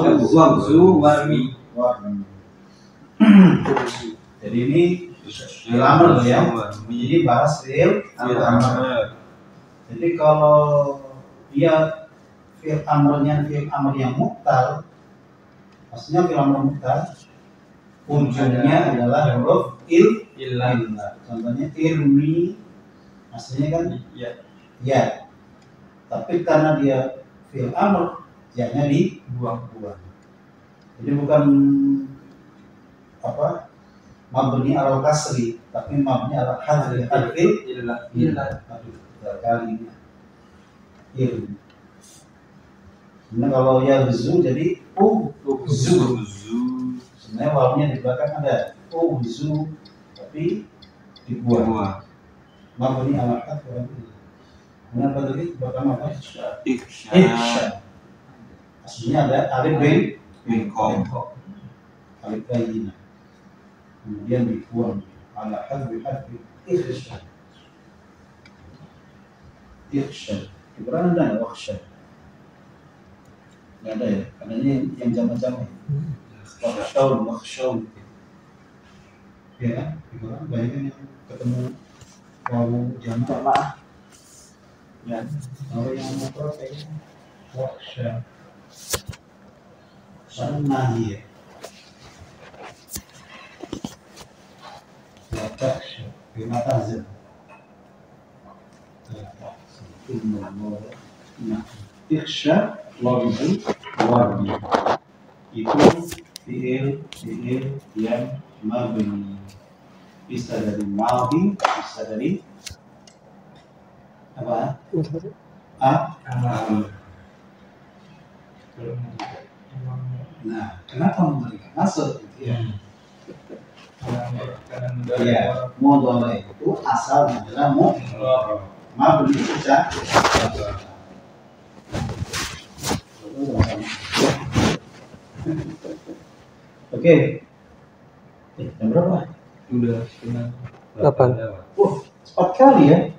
Speaker 1: wagzu warmi. Jadi ini fi'il amr ya. Jadi bahas fi'il amr. Jadi kalau dia fi'il amrnya fi'il amr yang muqtar, maksudnya fi'il amr muqtar ujungnya adalah huruf illah. Contohnya irmi, maksudnya kan ya. Tapi karena dia fi'il amr, ya-nya dibuang. Jadi bukan apa mabni al kasri, tapi mabni al hadfi
Speaker 5: Illa.
Speaker 1: kali il. Sebenarnya kalau ya zu jadi zu. Sebenarnya wawnya di belakang ada zu, tapi dibuang. Mabni al hadfi. Kenapa tadi belakang apa? Ihsya. Aslinya ada alif bengkok. Alif bayina. Kemudian dibuang ala hadfi ihsya. Ibarat ada wakhsha. Nggak ada ya, karena ini yang jamak-jamak. Wakhshaun. Ya kan? Ibarat banyak yang ketemu wawu jamak. Ya, kalau yang mufrad kayaknya wakhsha. Nahi ya. La takhsha bima tahzan. Nah, ikhsha wardi. Itu fi'il yang mabni. Bisa dari madhi, bisa dari apa? Amal. Nah, kenapa memberikan masuk? Ya, mudhari itu asalnya adalah mabni saja. Oke. Jam berapa?
Speaker 4: Udah setengah
Speaker 3: 8.
Speaker 1: Wah, cepat kali ya.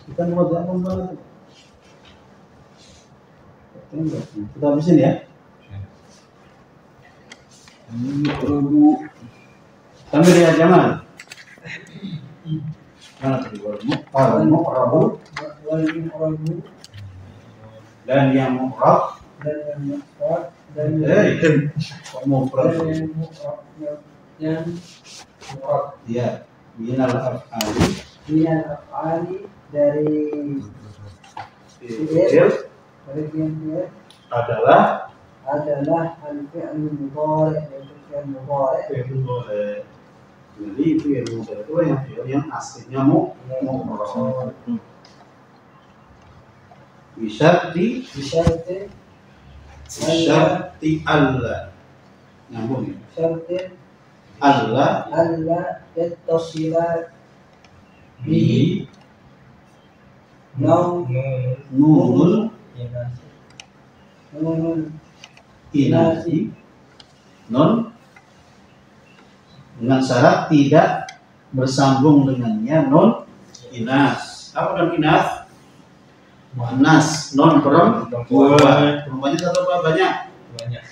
Speaker 1: Kita mau banget. Kita habisin ya. Ini Prabu. Sambil ya Jamal. Mana tadi Prabu? Dan yang mu'rab ya minal af'ali
Speaker 6: dari
Speaker 1: fi'il adalah
Speaker 6: al-fi'l mudhari'.
Speaker 1: Jadi fi'il mudhari' itu yang aslinya mu'rab. Bisyarti alla. Nyambung ya.
Speaker 6: Syarti
Speaker 1: Alla
Speaker 6: yattasila
Speaker 1: bi
Speaker 6: nunul
Speaker 1: nunul inasi non dengan syarat tidak bersambung dengannya non inas. Apa non inas? Nas non perempuan. Perempuannya satu apa banyak? Banyak.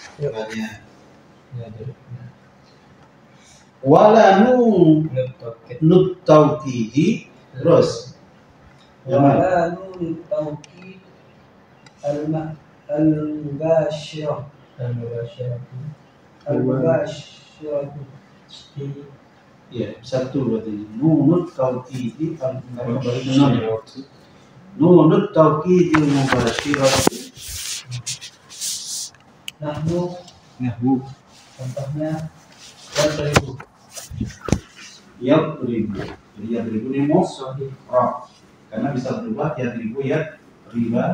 Speaker 1: Wala nut tauqidi terus.
Speaker 6: wala nun tawkid al-mubashirah
Speaker 1: Ya, satu berarti nunut tauqidi nunut tauqidi al-mubashirah.
Speaker 6: Nahnu contohnya
Speaker 1: Yadribu. Jadi yadribu ini mu'rab. Karena bisa berubah yadribu riba.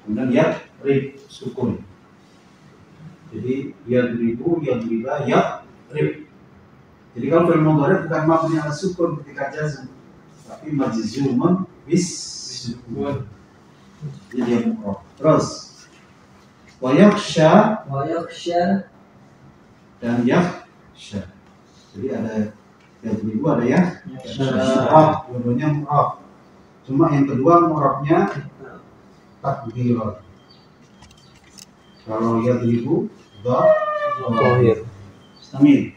Speaker 1: Kemudian yadrib sukun. Jadi yadribu yadriba yadrib. Jadi kalau fi'il mudhari bukan mabni ala sukun ketika jazm, tapi majzumun bis sukun. Jadi yang mu'rab. Terus wa yakhsha dan yakhsha. Jadi ada yadribu ada yakhsha. Dua-duanya mu'rab. Cuma yang kedua mu'rabnya takdir. Kalau yadribu dhahir. Istamil.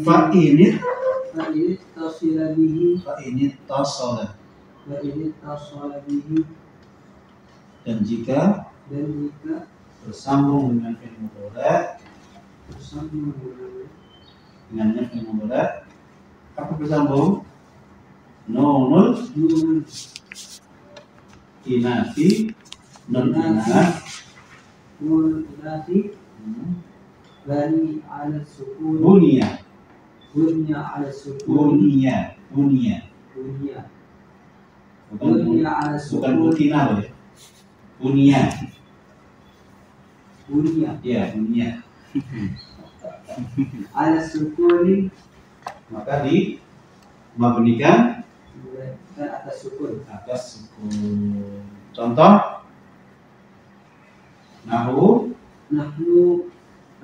Speaker 1: Fa ini tasala bihi dan jika bersambung dengan fi'il mudhari dengannya fi'il mudhari apa bersambung? Nunul inati nun inati
Speaker 6: bani ala sukun
Speaker 1: Bunia.
Speaker 6: bunya ala sukun
Speaker 1: Bunia.
Speaker 6: bunya bunya ala
Speaker 1: Bukan
Speaker 6: sukun
Speaker 1: butina loh ya. Bunia.
Speaker 6: bunya
Speaker 1: Iya, bunia.
Speaker 6: ala sukun
Speaker 1: Maka di mabnikan
Speaker 6: dan atas sukun.
Speaker 1: atas sukun. Contoh nahwu
Speaker 6: Nahnu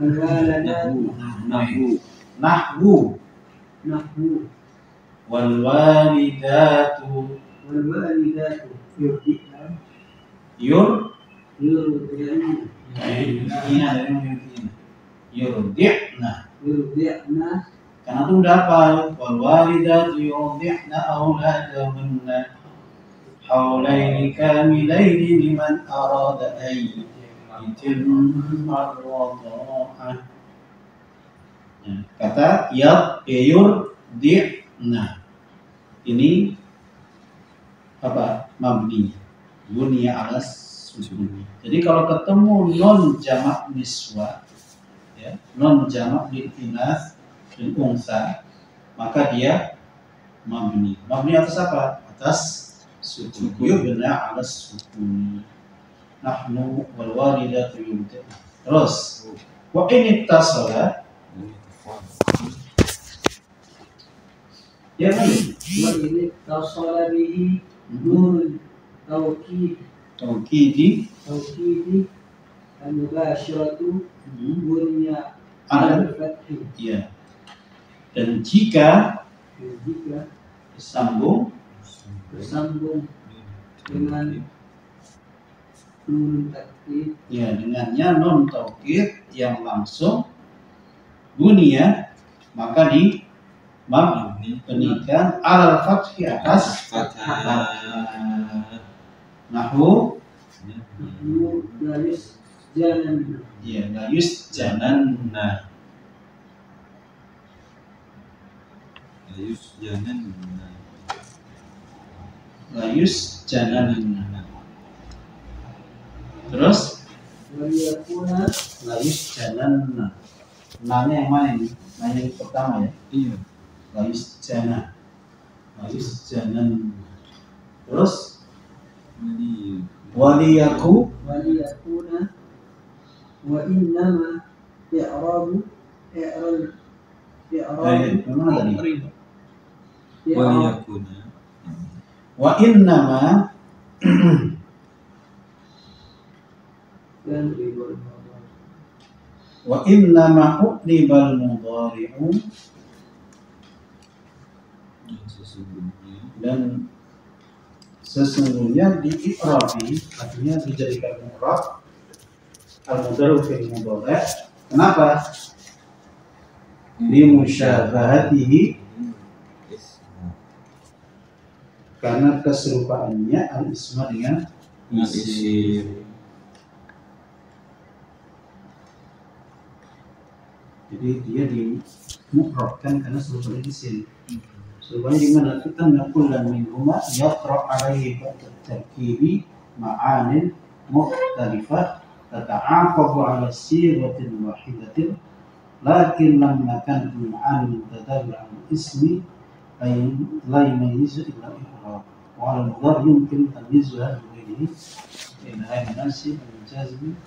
Speaker 6: al-waladatu
Speaker 1: nahwu
Speaker 6: nahnu
Speaker 1: wal walidatu
Speaker 6: wal walidatu yurdi'na yurdi'na
Speaker 1: yurdi'na
Speaker 6: yurdi'na
Speaker 1: karena itu udah apa wal walidatu yurdi'na auladahunna haulaini kamilaini liman arada ay yutimma ar-radha'ah. Kata yurdi'na ini apa mabni bunya ala sukun. Jadi kalau ketemu non jamak niswa ya, non jamak lil inas lil unsa, maka dia mabni. Mabni atas apa? Atas sukun. Yubna ala sukun. Nahnu wal walidatu yurdi'na. Terus wa in ittasala ya kan?
Speaker 6: wa ini tasala bihi nurun
Speaker 1: Taukidi
Speaker 6: tawkidi al-mubashiratu bunya
Speaker 1: ala
Speaker 6: al-fathi
Speaker 1: ya. Dan jika
Speaker 6: jika
Speaker 1: disambung
Speaker 6: bersambung dengan nun takkid
Speaker 1: ya dengannya non taukid yang langsung bunia, maka di mabnikan alal fathi atas nahwu
Speaker 6: nahnu garis jalan
Speaker 1: ya la yusjananna la yusjananna. Terus
Speaker 6: waliyakuna
Speaker 1: la yusjananna. Nanya yang mana ini? Nanya yang pertama ya.
Speaker 4: Iya.
Speaker 1: La yusjananna. Terus waliyaku
Speaker 6: waliyakuna wa innama i'rabu
Speaker 1: mana tadi?
Speaker 6: i'rab
Speaker 4: Waliyakuna
Speaker 1: Wa innama
Speaker 6: dan ribul
Speaker 1: wa innama uqlibal mudhari'u dan sesungguhnya dii'rabi artinya dijadikan mu'rab al-mudhari' fil mudhari'. Kenapa? Li musyabahatihi karena keserupaannya al-isma dengan isim. Jadi dia di mu'rabkan karena serupaannya isim. Serupaannya gimana? Kita naqul lan minhuma yaqra alaihi ba'd-tarkibi ma'anin mukhtalifah tata'aqabu 'ala siratin wahidatin lakin lam nakan al-ma'ani mutadabir 'ala ismi la yumayyizu illa al-i'rab wa 'ala al-mudhari yumkin tamyizuha bi ghayrihi ila an-nasib al-jazm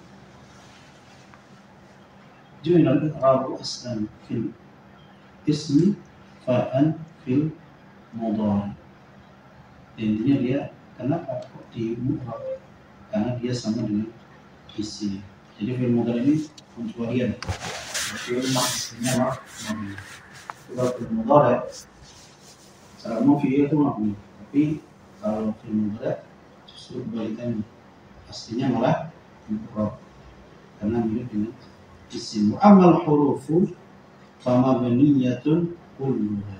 Speaker 1: ju'ila al-i'rab aslan fil ismi fa'an fil mudhari. Intinya dia kenapa kok di mu'rab? Karena dia sama dengan isi. Jadi fil mudhari ini pencualian. Fil maksudnya mabni. Kalau fil mudhari secara umum fi'il itu mabni, tapi kalau fil mudhari justru kebalikannya. Pastinya malah mu'rab karena mirip dengan isim. Amal hurufu fama baniyatun kulluha.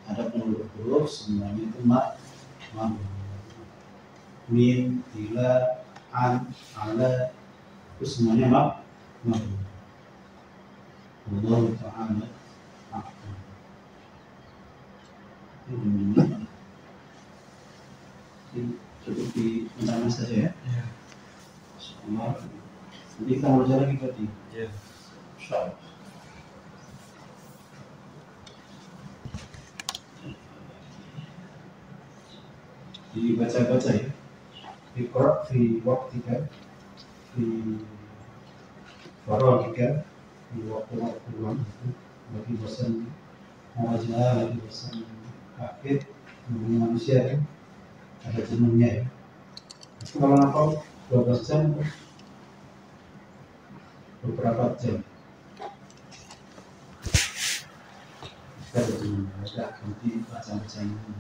Speaker 1: Ada huruf semuanya itu mabni. Min, ila, an, ala itu semuanya mabni. Allah Ta'ala a'lam. Ini cukup di rencana saja ya. Insyaallah. Nanti kita belajar lagi berarti.
Speaker 4: Ya.
Speaker 1: insyaallah. Dibaca-baca ya. Iqra fi waqtika, fi faragika, fi waktu-waktu luang itu, bagi bosan mewajah, bagi bosan akhir, namanya manusia kan, ada jenuhnya ya. Itu kalau ngapal 12 jam, beberapa jam. Kita berjenuh, udah nanti baca-baca ini.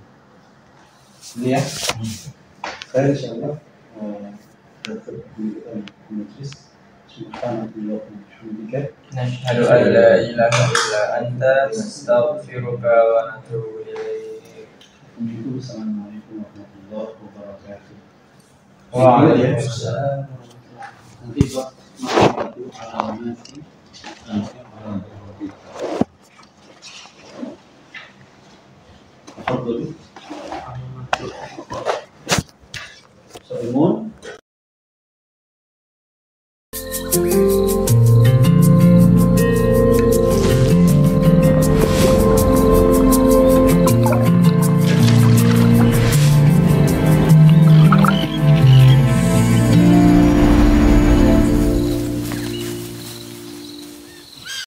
Speaker 1: Ini ya, saya insyaallah berkenan majlis. Subhanallah wa bihamdika,
Speaker 5: Nashhadu an la ilaha illa anta, nastaghfiruka wa natubu ilaik.
Speaker 1: Assalamualaikum warahmatullahi wabarakatuh.
Speaker 5: Waalaikumsalam.
Speaker 1: Nanti buat maaf itu alamnya sih, nanti orang berbeda. Apa dulu? Soimun.